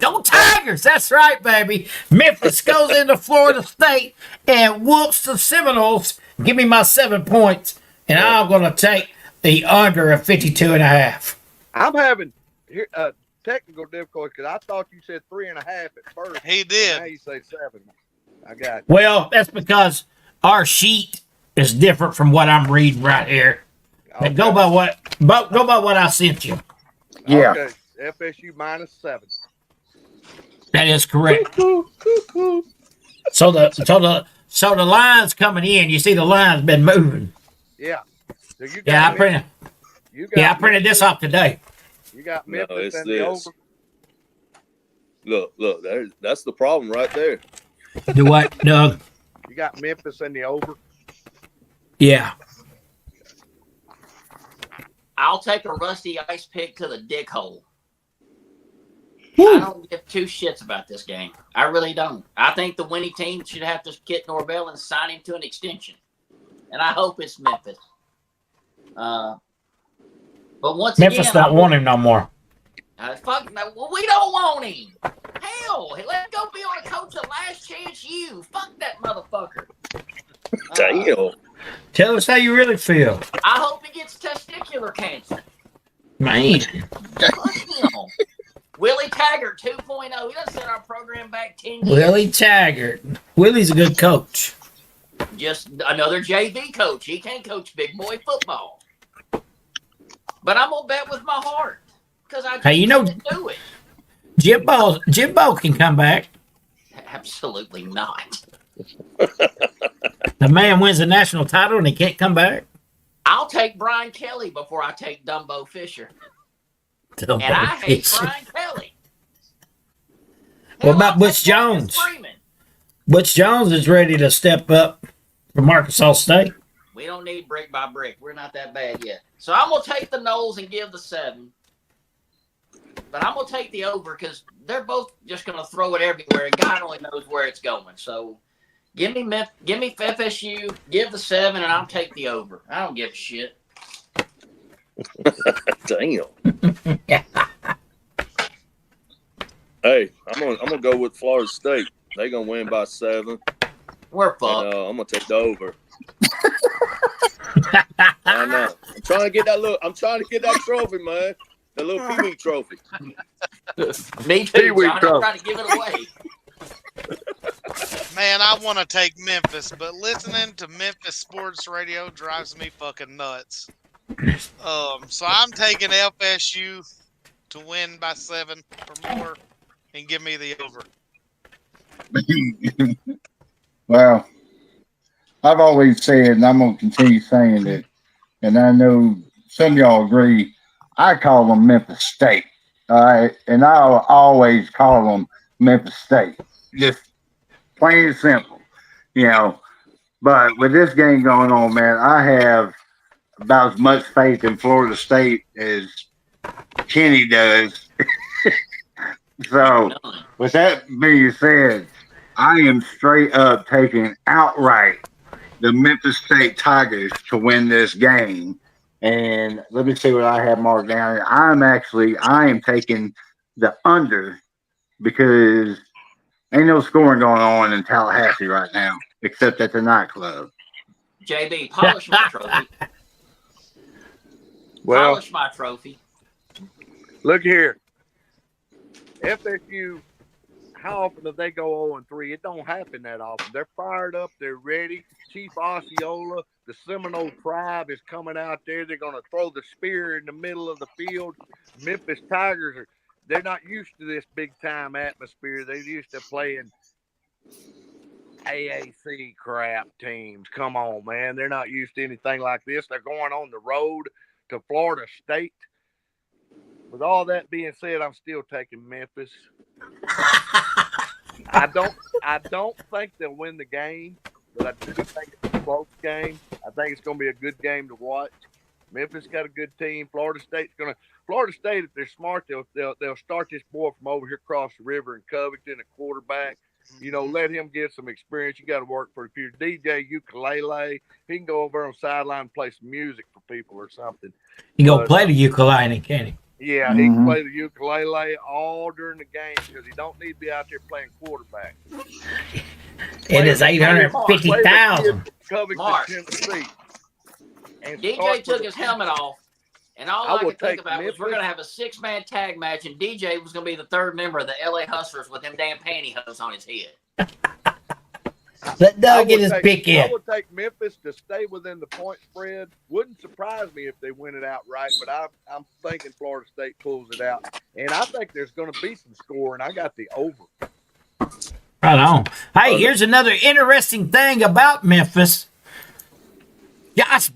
S1: go Tigers! That's right, baby. Memphis goes into Florida State and whoops the Seminoles. Give me my 7 points, and I'm going to take the under of 52.5.
S3: I'm having technical difficulty because I thought you said 3.5 at first.
S5: He did.
S3: Now you say 7. I got you.
S1: Well, that's because our sheet is different from what I'm reading right here.
S3: Okay.
S1: Go by what I sent you.
S4: Yeah.
S3: Okay. FSU -7.
S1: That is correct. So the line's coming in. You see the line's been moving.
S3: Yeah. So you got
S1: Yeah, I printed this off today.
S3: You got
S6: No,
S3: Memphis
S6: it's
S3: and the
S6: this.
S3: over.
S6: Look, that's the problem right there.
S1: Do what, Doug?
S3: You got Memphis and the over.
S1: Yeah.
S2: I'll take a Rusty Ice pick to the dick hole. I don't give two shits about this game. I really don't. I think the winning team should have to get Norvell and sign him to an extension. And I hope it's Memphis. But once
S1: Memphis
S2: again,
S1: don't want him no more.
S2: Fuck no, well, we don't want him. Hell, let go be on a coach of Last Chance U. Fuck that motherfucker.
S6: Damn.
S1: Tell us how you really feel.
S2: I hope he gets testicular cancer.
S1: Man.
S2: Fuck him. Willie Taggart 2.0. He done set our program back 10 years.
S1: Willie Taggart. Willie's a good coach.
S2: Just another JV coach. He can't coach big boy football. But I'm going to bet with my heart. Because I just can't do it.
S1: Jimbo can come back.
S2: Absolutely not.
S1: The man wins the national title and he can't come back.
S2: I'll take Brian Kelly before I take Dumbo Fisher.
S1: Dumbo
S2: And I hate
S1: Fisher.
S2: Brian Kelly.
S1: What about Butch Jones? Butch Jones is ready to step up from Arkansas State.
S2: We don't need brick by brick. We're not that bad yet. So I'm going to take the Knowles and give the 7. But I'm going to take the over because they're both just going to throw it everywhere, and God only knows where it's going. So give me FSU, give the 7, and I'll take the over. I don't give a shit.
S6: Damn. Hey, I'm gonna go with Florida State. They're gonna win by 7.
S2: We're fucked.
S6: And, I'm gonna take the over. I know. I'm trying to get that trophy, man. The little Pee Wee trophy.
S2: Me too, John. I'm trying to give it away.
S5: Man, I want to take Memphis, but listening to Memphis sports radio drives me fucking nuts. So I'm taking FSU to win by 7 or more and give me the over.
S4: Well, I've always said, and I'm going to continue saying it, and I know some of y'all agree, I call them Memphis State. All right. And I'll always call them Memphis State. Just plain and simple, But with this game going on, man, I have about as much faith in Florida State as Kenny does. So, with that being said, I am straight up taking outright the Memphis State Tigers to win this game. And let me see what I have marked down. I am taking the under because ain't no scoring going on in Tallahassee right now, except at the nightclub.
S2: JB, polish my trophy.
S3: Well,
S2: Polish my trophy.
S3: Look here. FSU, how often do they go 0-3? It don't happen that often. They're fired up. They're ready. Chief Osceola, the Seminole tribe is coming out there. They're going to throw the spear in the middle of the field. Memphis Tigers they're not used to this big time atmosphere. They're used to playing AAC crap teams. Come on, man. They're not used to anything like this. They're going on the road to Florida State. With all that being said, I'm still taking Memphis. I don't think they'll win the game, but I do think it's a close game. I think it's going to be a good game to watch. Memphis got a good team. Florida State, if they're smart, they'll start this boy from over here across the river in Covington, a quarterback. Let him get some experience. You got to work for if you're DJ ukulele, he can go over on the sideline and play some music for people or something.
S1: You can go play the ukulele, can't he?
S3: Yeah, he can play the ukulele all during the game because he don't need to be out there playing quarterback.
S1: It is 850,000.
S3: Covington, Tennessee. And
S2: DJ took his helmet off, and all I could think about
S3: Memphis.
S2: was we're going to have a 6-man tag match, and DJ was going to be the third member of the LA Hustlers with them damn pantyhose on his head.
S1: Let Doug get his pick in.
S3: I would take Memphis to stay within the point spread. Wouldn't surprise me if they win it outright, but I'm thinking Florida State pulls it out. And I think there's going to be some scoring. I got the over.
S1: Right on. Hey, here's another interesting thing about Memphis. Josh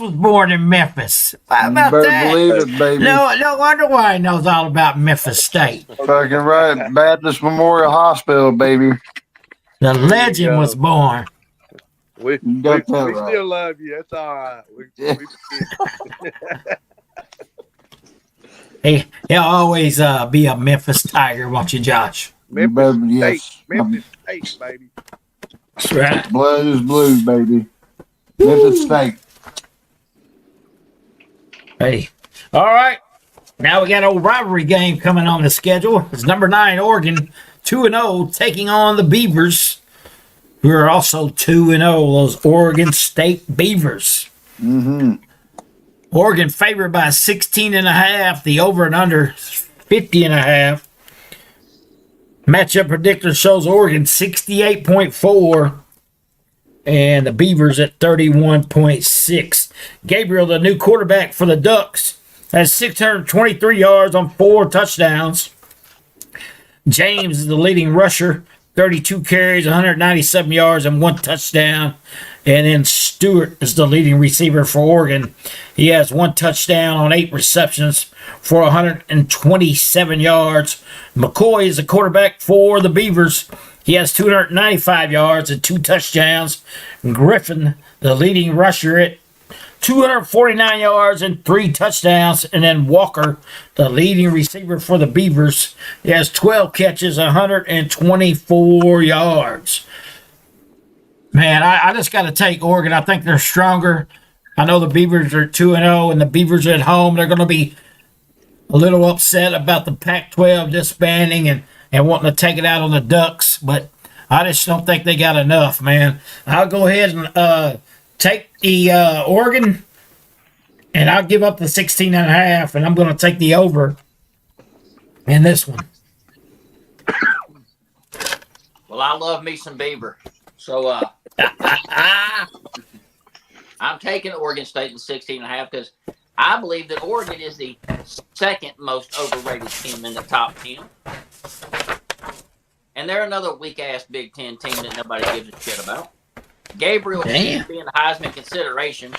S1: was born in Memphis. How about that?
S7: Believe it, baby.
S1: No wonder why he knows all about Memphis State.
S7: Fucking right. Baptist Memorial Hospital, baby.
S1: The legend was born.
S3: We still love you. It's all right.
S1: He'll always be a Memphis Tiger, won't you, Josh?
S3: Memphis State.
S7: Yes.
S3: Memphis State, baby.
S1: That's right.
S7: Blood is blue, baby. Memphis State.
S1: Hey. All right. Now we got an old rivalry game coming on the schedule. It's number 9 Oregon, 2-0, taking on the Beavers, who are also 2-0, those Oregon State Beavers. Oregon favored by 16.5. The over and under 50.5. Matchup predictor shows Oregon 68.4 and the Beavers at 31.6. Gabriel, the new quarterback for the Ducks, has 623 yards on 4 touchdowns. James is the leading rusher, 32 carries, 197 yards, and 1 touchdown. And then Stewart is the leading receiver for Oregon. He has 1 touchdown on 8 receptions for 127 yards. McCoy is the quarterback for the Beavers. He has 295 yards and 2 touchdowns. Griffin, the leading rusher, at 249 yards and 3 touchdowns. And then Walker, the leading receiver for the Beavers, he has 12 catches, 124 yards. Man, I just got to take Oregon. I think they're stronger. I know the Beavers are 2-0, and the Beavers are at home. They're going to be a little upset about the Pac-12 disbanding and wanting to take it out on the Ducks, but I just don't think they got enough, man. I'll go ahead and take the Oregon, and I'll give up the 16.5, and I'm going to take the over in this one.
S2: Well, I love me some Beaver. So I'm taking Oregon State in 16.5 because I believe that Oregon is the second most overrated team in the top 10. And they're another weak-ass Big Ten team that nobody gives a shit about. Gabriel should be in the Heisman consideration.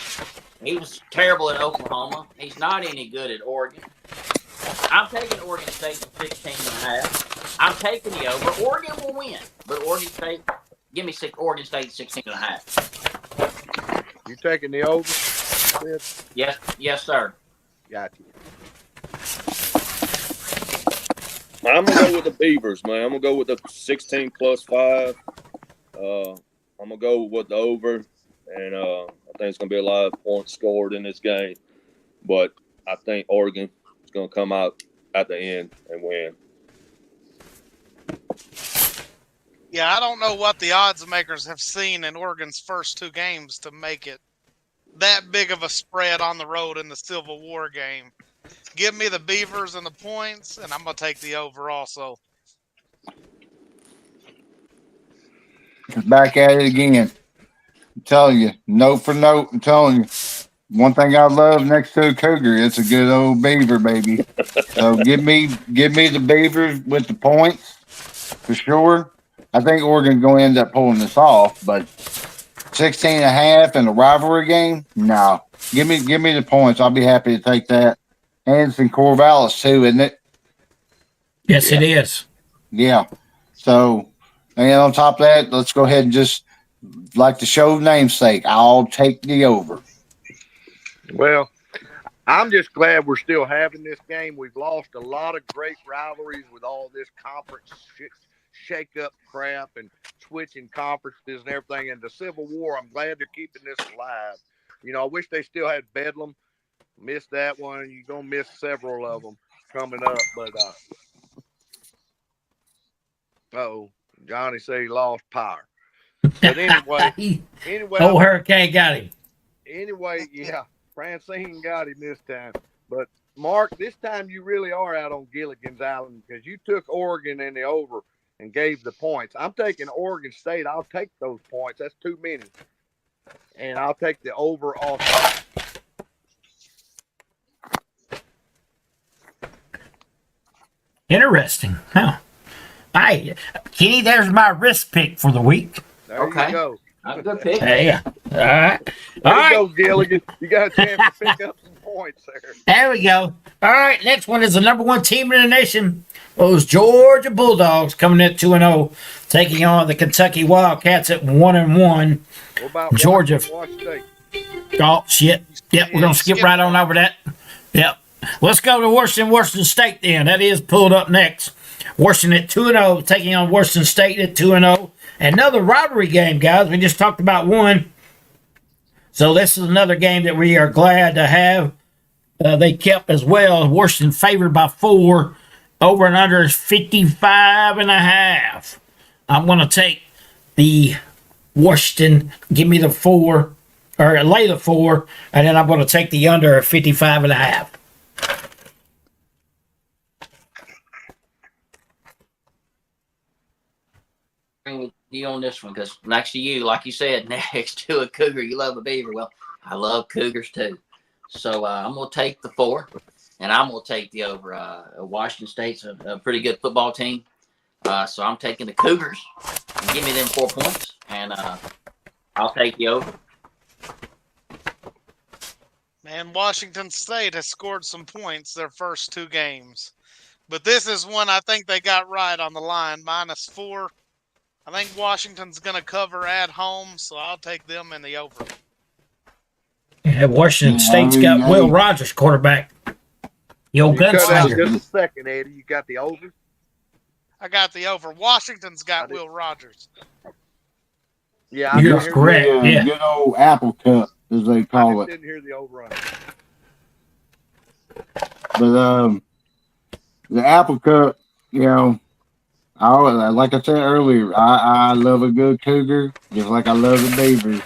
S2: He was terrible at Oklahoma. He's not any good at Oregon. I'm taking Oregon State in 16.5. I'm taking the over. Oregon will win, but Oregon State, give me Oregon State 16.5.
S3: You taking the over?
S2: Yes, sir.
S3: Got you.
S6: I'm gonna go with the Beavers, man. I'm gonna go with the 16 plus 5. I'm gonna go with the over, and I think it's gonna be a lot of points scored in this game. But I think Oregon is gonna come out at the end and win.
S5: Yeah, I don't know what the odds makers have seen in Oregon's first 2 games to make it that big of a spread on the road in the Civil War game. Give me the Beavers and the points, and I'm going to take the over also.
S7: Back at it again. I'm telling you, note for note. I'm telling you, one thing I love next to a cougar, it's a good old beaver, baby. So give me the Beavers with the points for sure. I think Oregon's going to end up pulling this off, but 16.5 in a rivalry game, no. Give me the points. I'll be happy to take that. And it's in Corvallis too, isn't it?
S1: Yes, it is.
S7: Yeah. So, and on top of that, let's go ahead and just like the show namesake, I'll take the over.
S3: Well, I'm just glad we're still having this game. We've lost a lot of great rivalries with all this conference shake-up crap and switching conferences and everything. And the Civil War, I'm glad they're keeping this alive. You know, I wish they still had Bedlam. Missed that one. You're going to miss several of them coming up. But, Johnny said he lost power. But anyway,
S1: old Hurricane got him.
S3: Anyway, yeah, Francine got him this time. But Mark, this time you really are out on Gilligan's Island because you took Oregon in the over and gave the points. I'm taking Oregon State. I'll take those points. That's too many. And I'll take the over also.
S1: Interesting. Huh. Hey, Kenny, there's my risk pick for the week.
S3: There you go.
S2: That's a good pick.
S1: Hey, all right.
S3: There you go, Gilligan. You got a chance to pick up some points there.
S1: There we go. All right, next one is the number one team in the nation. Those Georgia Bulldogs coming in 2-0, taking on the Kentucky Wildcats at 1-1.
S3: What about
S1: Georgia?
S3: Washington State?
S1: Oh, shit. Yep, we're going to skip right on over that. Yep. Let's go to Washington State then. That is pulled up next. Washington at 2-0, taking on Washington State at 2-0. Another rivalry game, guys. We just talked about one. So this is another game that we are glad to have. They kept as well. Washington favored by 4. Over and under is 55.5. I'm going to take the Washington. Give me the 4, or lay the 4, and then I'm going to take the under at 55.5.
S2: With you on this one because next to you, like you said, next to a cougar, you love a beaver. Well, I love cougars too. So I'm going to take the 4, and I'm going to take the over. Washington State's a pretty good football team. So I'm taking the Cougars and give me them 4 points, and I'll take the over.
S5: Man, Washington State has scored some points their first 2 games. But this is one I think they got right on the line, -4. I think Washington's going to cover at home, so I'll take them in the over.
S1: Yeah, Washington State's got Will Rogers, quarterback. The old
S3: cut out
S1: gunslinger.
S3: just a second, Eddie. You got the over?
S5: I got the over. Washington's got Will Rogers.
S3: Yeah, I
S1: You're
S3: didn't
S1: correct.
S3: hear
S1: Yeah.
S7: Good old apple cup, as they
S3: I
S7: call
S3: just
S7: it.
S3: didn't hear the over on it.
S7: But the apple cup, you know, like I said earlier, I love a good cougar just like I love the beavers.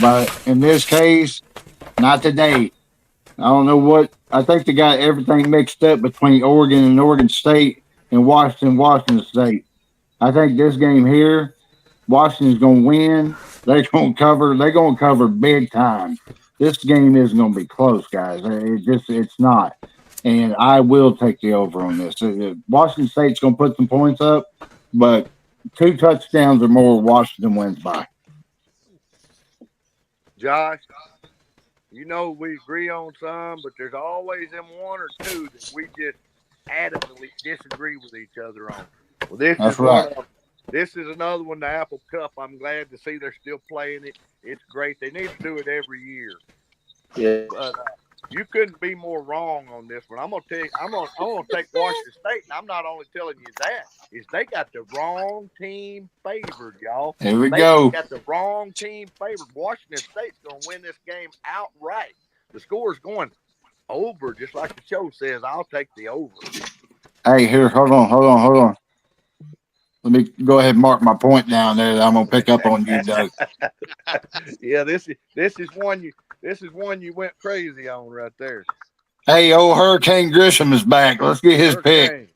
S7: But in this case, not today. I don't know what. I think they got everything mixed up between Oregon and Oregon State and Washington State. I think this game here, Washington's going to win. They're going to cover. They're going to cover big time. This game isn't going to be close, guys. It's not. And I will take the over on this. Washington State's going to put some points up, but 2 touchdowns or more, Washington wins by.
S3: Josh, you know we agree on some, but there's always them 1 or 2 that we just adamantly disagree with each other on. Well,
S7: That's right.
S3: This is another one, the Apple Cup. I'm glad to see they're still playing it. It's great. They need to do it every year.
S6: Yeah.
S3: But you couldn't be more wrong on this one. I'm gonna take Washington State, and I'm not only telling you that, is they got the wrong team favored, y'all.
S7: Here we
S3: They
S7: go.
S3: got the wrong team favored. Washington State's gonna win this game outright. The score's going over, just like the show says. I'll take the over.
S7: Hey, here, hold on. Let me go ahead and mark my point down there that I'm gonna pick up on you, Doug.
S3: Yeah, this is one you went crazy on right there.
S7: Hey, old Hurricane Grisham is back. Let's get his pick.
S3: Hurricane.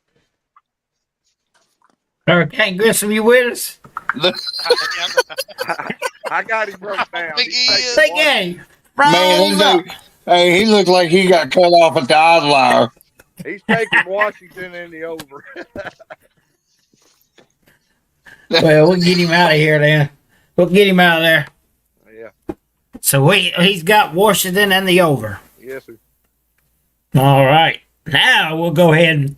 S1: Hurricane Grissom, you with us?
S3: I got him broke down.
S5: think he
S3: He's
S5: is.
S1: Say
S3: taking
S1: game.
S7: Man,
S1: Rolls
S7: that
S1: up.
S7: dude, hey, he looked like he got cut off at the outlier.
S3: He's taking Washington in the over.
S1: Well, we'll get him out of here then. We'll get him out of there.
S3: Yeah.
S1: So he's got Washington and the over.
S3: Yes, sir.
S1: All right. Now we'll go ahead and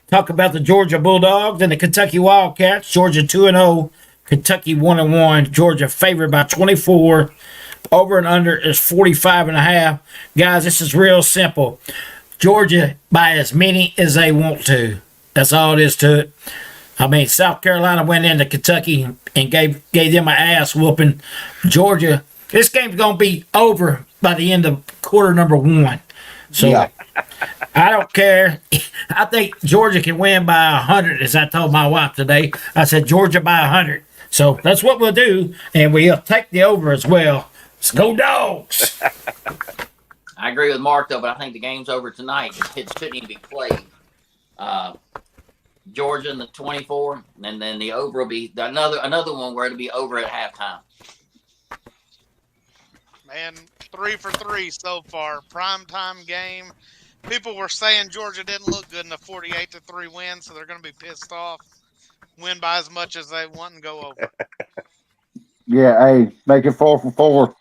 S1: talk about the Georgia Bulldogs and the Kentucky Wildcats. Georgia 2-0, Kentucky 1-1. Georgia favored by 24. Over and under is 45.5. Guys, this is real simple. Georgia by as many as they want to. That's all it is to it. I mean, South Carolina went into Kentucky and gave them an ass whooping. Georgia, this game's going to be over by the end of quarter number 1. So
S7: Yeah.
S1: I don't care. I think Georgia can win by 100, as I told my wife today. I said Georgia by 100. So that's what we'll do, and we'll take the over as well. Let's go Dogs.
S2: I agree with Mark though, but I think the game's over tonight. The kids shouldn't even be played. Georgia in the 24, and then the over will be another one where it'll be over at halftime.
S5: Man, 3 for 3 so far. Primetime game. People were saying Georgia didn't look good in the 48-3 win, so they're going to be pissed off. Win by as much as they want and go over.
S7: Yeah, hey, make it 4 for 4.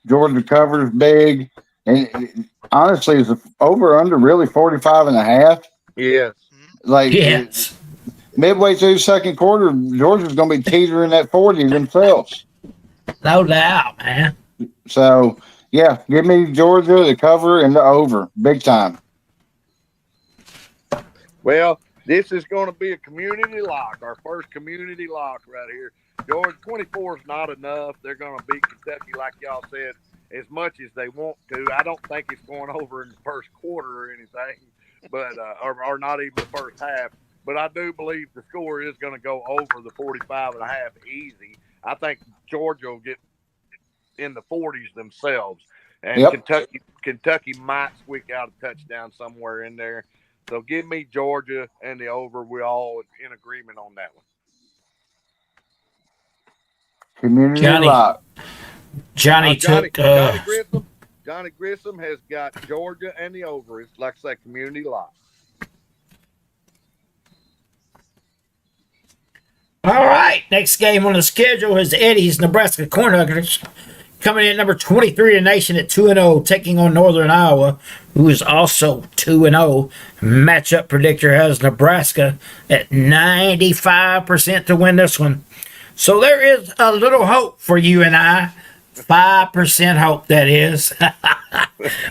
S7: Georgia covers big. And honestly, is the over under really 45.5?
S3: Yes.
S7: Like,
S1: Yes.
S7: midway through second quarter, Georgia's going to be teetering at 40 themselves.
S1: No doubt, man.
S7: So, yeah, give me Georgia, the cover, and the over. Big time.
S3: Well, this is going to be a community lock, our first community lock right here. Georgia 24 is not enough. They're going to beat Kentucky, like y'all said, as much as they want to. I don't think it's going over in the first quarter or anything, but or not even the first half. But I do believe the score is going to go over the 45.5 easy. I think Georgia will get in the 40s themselves, and
S7: Yep.
S3: Kentucky might squeak out a touchdown somewhere in there. So give me Georgia and the over. We're all in agreement on that one.
S7: Community
S1: Johnny.
S7: lock.
S1: Johnny
S3: Johnny
S1: took.
S3: Johnny Grissom has got Georgia and the over. It's like I say, community lock.
S1: All right. Next game on the schedule is Eddie's Nebraska Cornhuskers. Coming in at number 23 in the nation at 2-0, taking on Northern Iowa, who is also 2-0. Matchup predictor has Nebraska at 95% to win this one. So there is a little hope for you and I. 5% hope, that is. I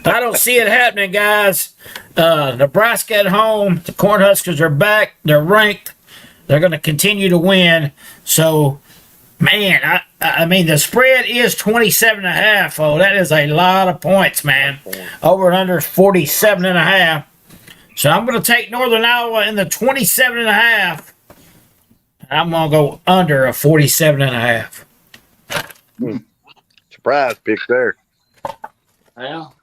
S1: don't see it happening, guys. Nebraska at home. The Cornhuskers are back. They're ranked. They're going to continue to win. So, man, I mean, the spread is 27.5. Oh, that is a lot of points, man. Over and under 47.5. So I'm going to take Northern Iowa in the 27.5. I'm going to go under a 47.5.
S3: Surprise pick there.
S2: Well,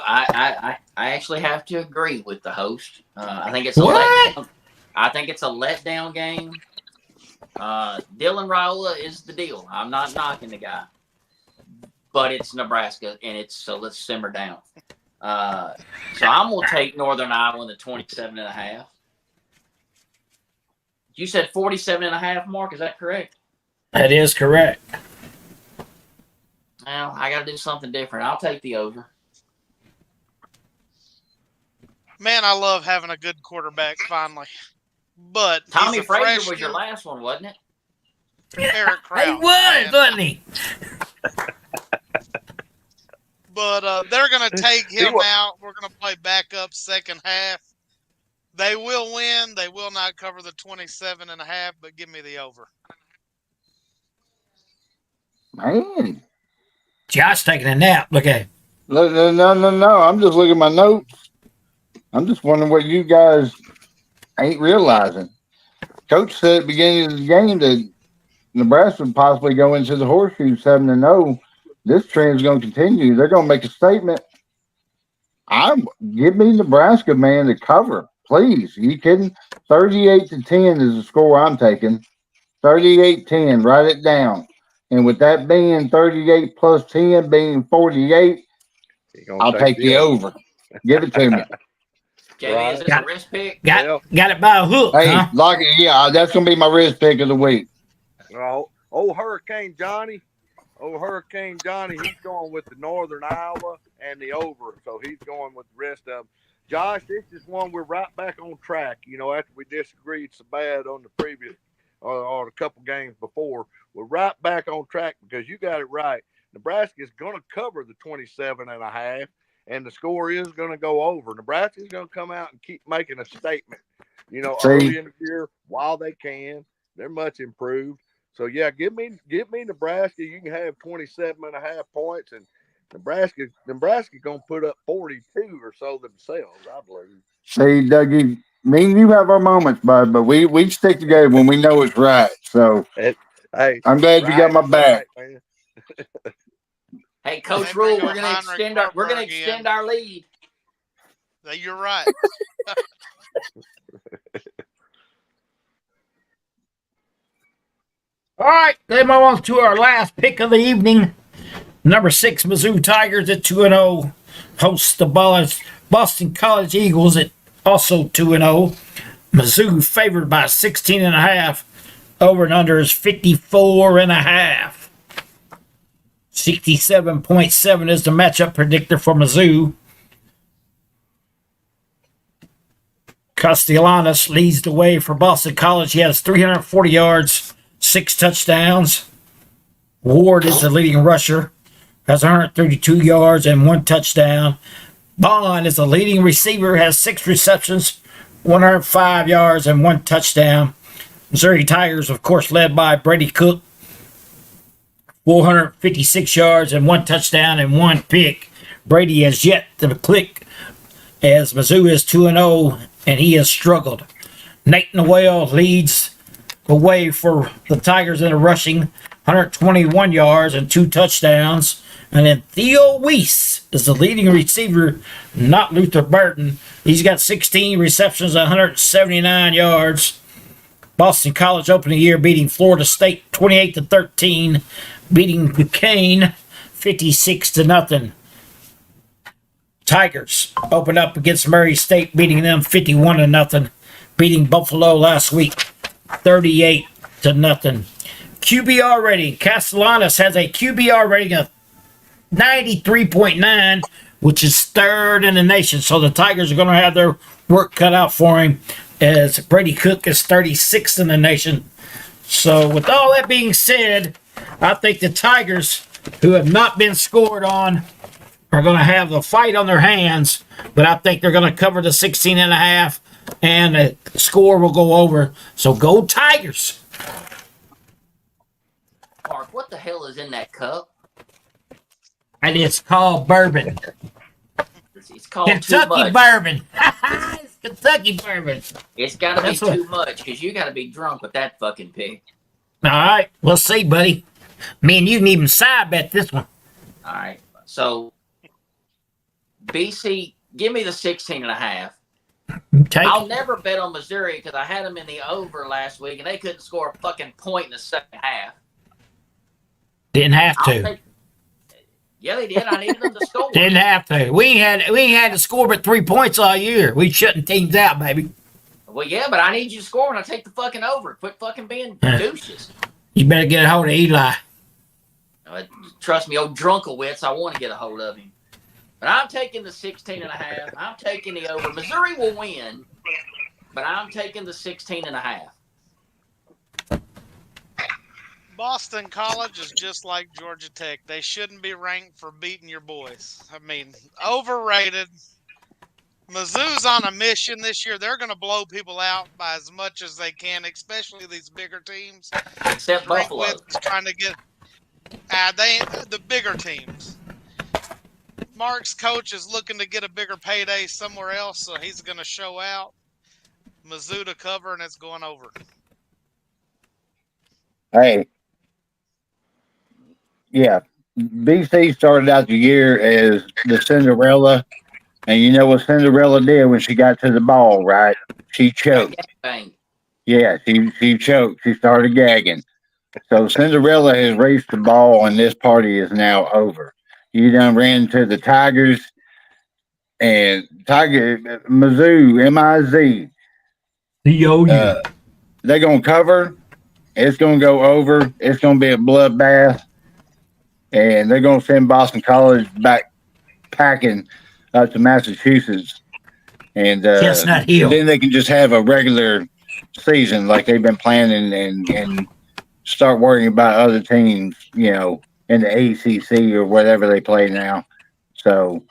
S2: I actually have to agree with the host. I think it's
S1: What?
S2: I think it's a letdown game. Dylan Raiola is the deal. I'm not knocking the guy, but it's Nebraska, and so let's simmer down. So I'm gonna take Northern Iowa in the 27.5. You said 47.5, Mark. Is that correct?
S1: That is correct.
S2: Well, I got to do something different. I'll take the over.
S5: Man, I love having a good quarterback finally. But
S2: Tommy
S5: he's a
S2: Frazier was
S5: freshman.
S2: your last one, wasn't it?
S5: Eric Kraut.
S1: He was,
S5: man.
S1: wasn't he?
S5: But they're going to take
S3: He
S5: him
S3: wa-
S5: out. We're going to play backup second half. They will win. They will not cover the 27.5, but give me the over.
S7: Man.
S1: Josh taking a nap. Look at him.
S7: No. I'm just looking at my notes. I'm just wondering what you guys ain't realizing. Coach said at the beginning of the game that Nebraska would possibly go into the horseshoe 7-0. This trend is going to continue. They're going to make a statement. Give me Nebraska, man, to cover, please. You kidding? 38-10 is the score I'm taking. 38-10. Write it down. And with that being 38 plus 10 being 48, I'll take the over. Give it to me.
S2: JV, is this a risk pick?
S1: Got it by a hook,
S7: Hey,
S1: huh?
S7: yeah, that's gonna be my risk pick of the week.
S3: Well, old Hurricane Johnny, he's going with the Northern Iowa and the over, so he's going with the rest of them. Josh, this is one we're right back on track. You know, after we disagreed so bad on the previous or a couple games before, we're right back on track because you got it right. Nebraska is going to cover the 27.5, and the score is going to go over. Nebraska is going to come out and keep making a statement. You know, early in the year while they can, they're much improved. So yeah, give me Nebraska. You can have 27.5 points, and Nebraska gonna put up 42 or so themselves, I believe.
S7: See, Dougie, me and you have our moments, bud, but we stick together when we know it's right. So
S3: Hey,
S7: I'm glad you got my back.
S3: Right,
S2: Hey, Coach
S5: They bring
S2: Rule,
S5: on Heinrich
S2: we're gonna
S5: Harper
S2: extend
S5: again.
S2: our lead.
S5: You're right.
S1: All right, then move on to our last pick of the evening. Number 6, Mizzou Tigers at 2-0. Hosts the Boston College Eagles at also 2-0. Mizzou favored by 16.5. Over and under is 54.5. 67.7 is the matchup predictor for Mizzou. Castellanos leads the way for Boston College. He has 340 yards, 6 touchdowns. Ward is the leading rusher, has 132 yards and 1 touchdown. Bond is the leading receiver, has 6 receptions, 105 yards and 1 touchdown. Missouri Tigers, of course, led by Brady Cook, 456 yards and 1 touchdown and 1 pick. Brady has yet to click as Mizzou is 2-0 and he has struggled. Nate Noel leads the way for the Tigers in the rushing, 121 yards and 2 touchdowns. And then Theo Weiss is the leading receiver, not Luther Burton. He's got 16 receptions, 179 yards. Boston College opening year beating Florida State 28-13, beating Duquesne 56-0. Tigers opened up against Murray State, beating them 51-0, beating Buffalo last week 38-0. QBR rating: Castellanos has a QBR rating of 93.9, which is 3rd in the nation. So the Tigers are going to have their work cut out for him, as Brady Cook is 36th in the nation. So with all that being said, I think the Tigers, who have not been scored on, are going to have the fight on their hands, but I think they're going to cover the 16.5, and the score will go over. So go Tigers.
S2: Mark, what the hell is in that cup?
S1: And it's called bourbon.
S2: It's called
S1: Kentucky
S2: too much.
S1: bourbon. It's Kentucky bourbon.
S2: It's got to be
S1: That's what-
S2: too much because you got to be drunk with that fucking pick.
S1: All right, we'll see, buddy. Me and you can even side bet this one.
S2: All right. So, BC, give me the 16.5.
S1: Take
S2: I'll
S1: it.
S2: never bet on Missouri because I had them in the over last week and they couldn't score a fucking point in the second half.
S1: Didn't have
S2: I'll
S1: to.
S2: take, yeah, they did. I needed them to score.
S1: Didn't have to. We ain't had to score but 3 points all year. We shutting teams out, baby.
S2: Well, yeah, but I need you to score and I take the fucking over. Quit fucking being douches.
S1: You better get a hold of Eli.
S2: Trust me, old Drunkowitz, I want to get a hold of him. But I'm taking the 16.5. I'm taking the over. Missouri will win, but I'm taking the 16.5.
S5: Boston College is just like Georgia Tech. They shouldn't be ranked for beating your boys. I mean, overrated. Mizzou's on a mission this year. They're going to blow people out by as much as they can, especially these bigger teams.
S2: Except Buffalo.
S5: Drinkwitz trying to get the bigger teams. Mark's coach is looking to get a bigger payday somewhere else, so he's going to show out. Mizzou to cover, and it's going over.
S7: Hey, yeah, BC started out the year as the Cinderella,
S4: And you know what Cinderella did when she got to the ball, right? She choked.
S2: Bang.
S4: Yeah, she choked. She started gagging. So Cinderella has raced the ball, and this party is now over. You done ran to the Tigers and Tiger Mizzou, MIZ.
S1: COU.
S4: They're gonna cover. It's gonna go over. It's gonna be a bloodbath, and they're gonna send Boston College back packing to Massachusetts, and
S1: Chestnut Hill.
S4: then they can just have a regular season like they've been planning, and start worrying about other teams, you know, in the ACC or whatever they play now. So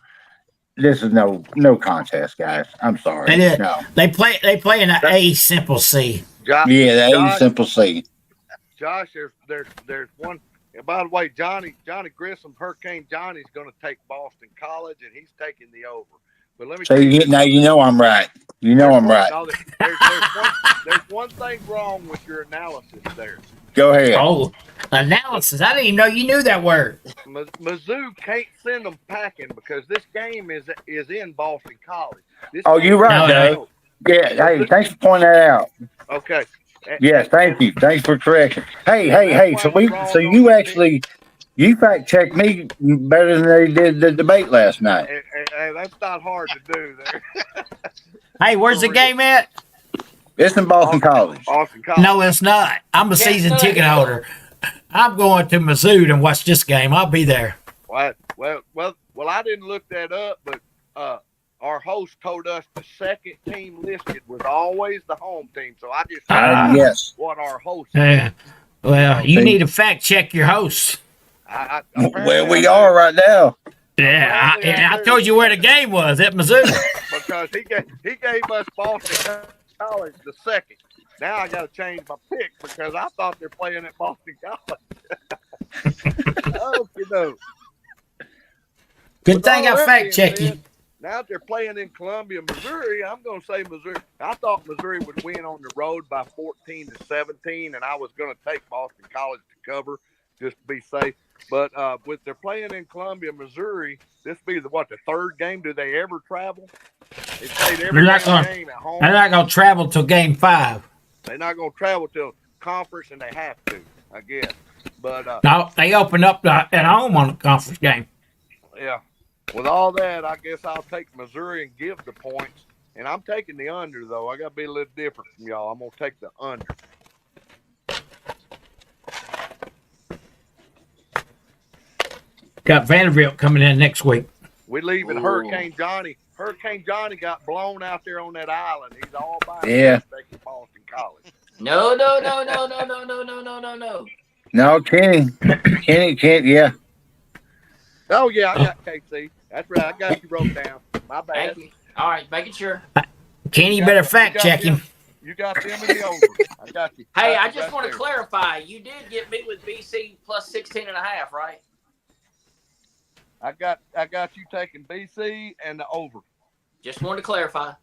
S4: this is no contest, guys. I'm sorry.
S1: They did.
S4: No.
S1: They play in an A simple C.
S3: Josh,
S4: Yeah, that
S3: Josh,
S4: ain't simple C.
S3: Josh, there's one. And by the way, Johnny Grissom, Hurricane Johnny's going to take Boston College, and he's taking the over. But let me
S4: So
S3: tell you,
S4: now you know I'm right. You know I'm right.
S3: no, there's one thing wrong with your analysis there.
S4: Go ahead.
S1: Oh, analysis. I didn't even know you knew that word.
S3: Mizzou can't send them packing because this game is in Boston College.
S4: Oh, you're right,
S1: No,
S4: Doug. Yeah. Hey, thanks for pointing that out.
S3: Okay.
S4: Yes, thank you. Thanks for correcting. Hey. So you fact checked me better than they did the debate last night.
S3: And that's not hard to do there.
S1: Hey, where's the game at?
S4: It's in Boston College.
S3: Boston College.
S1: No, it's not. I'm a season ticket holder. I'm going to Mizzou to watch this game. I'll be there.
S3: Well, I didn't look that up, but our host told us the second team listed was always the home team. So I just
S4: Yes.
S3: what our host
S1: Yeah. Well, you need to fact check your host.
S4: Well, we are right now.
S1: Yeah, I told you where the game was at Mizzou.
S3: Because he gave us Boston College the second. Now I got to change my pick because I thought they're playing at Boston College. Oh, you know.
S1: Good thing I fact checked you.
S3: Now that they're playing in Columbia, Missouri, I'm going to say Missouri. I thought Missouri would win on the road by 14-17, and I was going to take Boston College to cover just to be safe. But with they're playing in Columbia, Missouri, this be the third game? Do they ever travel? They played every game at home.
S1: They're not going to travel till game 5.
S3: They're not going to travel till conference, and they have to, I guess. But
S1: no, they open up at home on the conference game.
S3: Yeah. With all that, I guess I'll take Missouri and give the points. And I'm taking the under, though. I got to be a little different from y'all. I'm going to take the under.
S1: Got Vanderbilt coming in next week.
S3: We leaving Hurricane Johnny. Hurricane Johnny got blown out there on that island. He's all by himself taking Boston College.
S2: No.
S4: No, Kenny can't. Yeah.
S3: Oh, yeah, I got KC. That's right. I got you wrote down. My bad.
S2: Thank you. All right, making sure.
S1: Kenny, you better fact check him.
S3: You got them in the over. I got you.
S2: Hey, I just want to clarify. You did get me with BC plus 16.5, right?
S3: I got you taking BC and the over.
S2: Just wanted to clarify.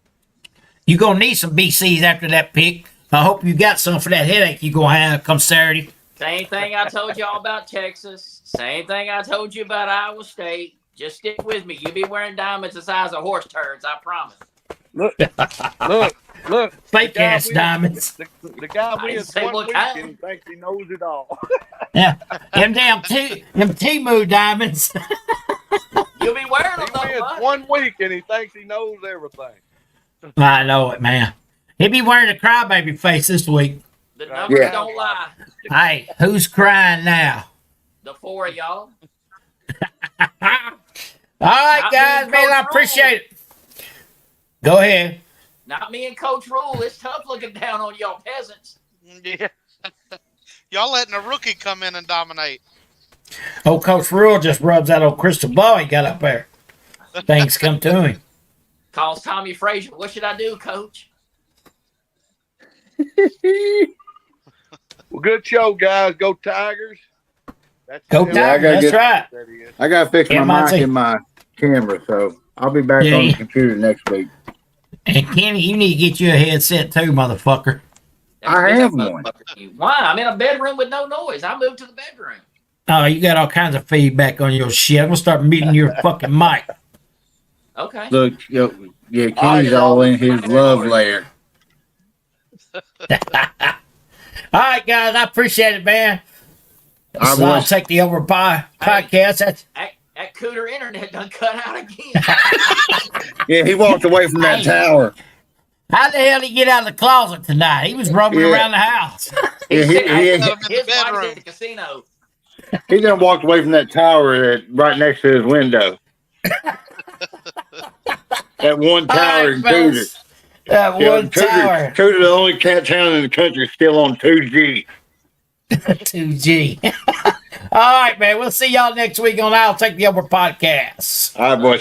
S1: You're going to need some BCs after that pick. I hope you got some for that headache you're going to have come Saturday.
S2: Same thing I told you all about Texas. Same thing I told you about Iowa State. Just stick with me. You'll be wearing diamonds the size of horse turds, I promise.
S3: Look.
S1: Fake ass diamonds.
S3: The guy wins one week and he thinks he knows it all.
S1: Yeah. Them damn Temu diamonds.
S2: You'll be wearing them
S3: He wins
S2: though,
S3: 1 week and he thinks he knows everything.
S1: I know it, man. He'll be wearing a crybaby face this week.
S2: The numbers don't lie.
S1: Hey, who's crying now?
S2: The 4 of y'all.
S1: All right,
S2: Not
S1: guys,
S2: me,
S1: man,
S2: Coach
S1: I appreciate
S2: Rule.
S1: it. Go ahead.
S2: Not me and Coach Rule. It's tough looking down on y'all peasants.
S5: Yeah. Y'all letting a rookie come in and dominate.
S1: Old Coach Rule just rubs that old crystal ball he got up there. Things come to him.
S2: Calls Tommy Frazier. What should I do, Coach?
S3: Well, good show, guys. Go Tigers.
S1: Go
S3: the
S1: Tigers. That's right.
S4: I gotta fix my
S1: MIT.
S4: mic and my camera, so I'll be back on the computer next week.
S1: And Kenny, you need to get you a headset too, motherfucker.
S4: I have one.
S2: Why? I'm in a bedroom with no noise. I moved to the bedroom.
S1: Oh, you got all kinds of feedback on your shit. I'm gonna start muting your fucking mic.
S2: Okay.
S7: Look, yeah,
S3: I
S7: Kenny's
S3: saw
S7: all
S3: it.
S7: in his love lair.
S1: All right, guys, I appreciate it, man.
S7: All right,
S1: So I'll
S7: boys.
S1: take the over podcast. That's
S2: That cooter internet done cut out again.
S7: Yeah, he walked away from that
S1: Hey.
S7: tower.
S1: how the hell did he get out of the closet tonight? He was roaming
S7: Yeah.
S1: around the house.
S2: He
S7: Yeah,
S2: said,
S7: he
S5: Got him in the
S2: his wife
S5: bedroom.
S2: at the casino.
S7: he done walked away from that tower that right next to his window. That one
S1: All
S7: tower
S1: right,
S7: in Cooter.
S1: fellas. That
S7: Yeah,
S1: one tower.
S7: Cooter, the only town in the country still on 2G.
S1: 2G. All right, man. We'll see y'all next week on I'll Take the Over podcast.
S7: All right, boys.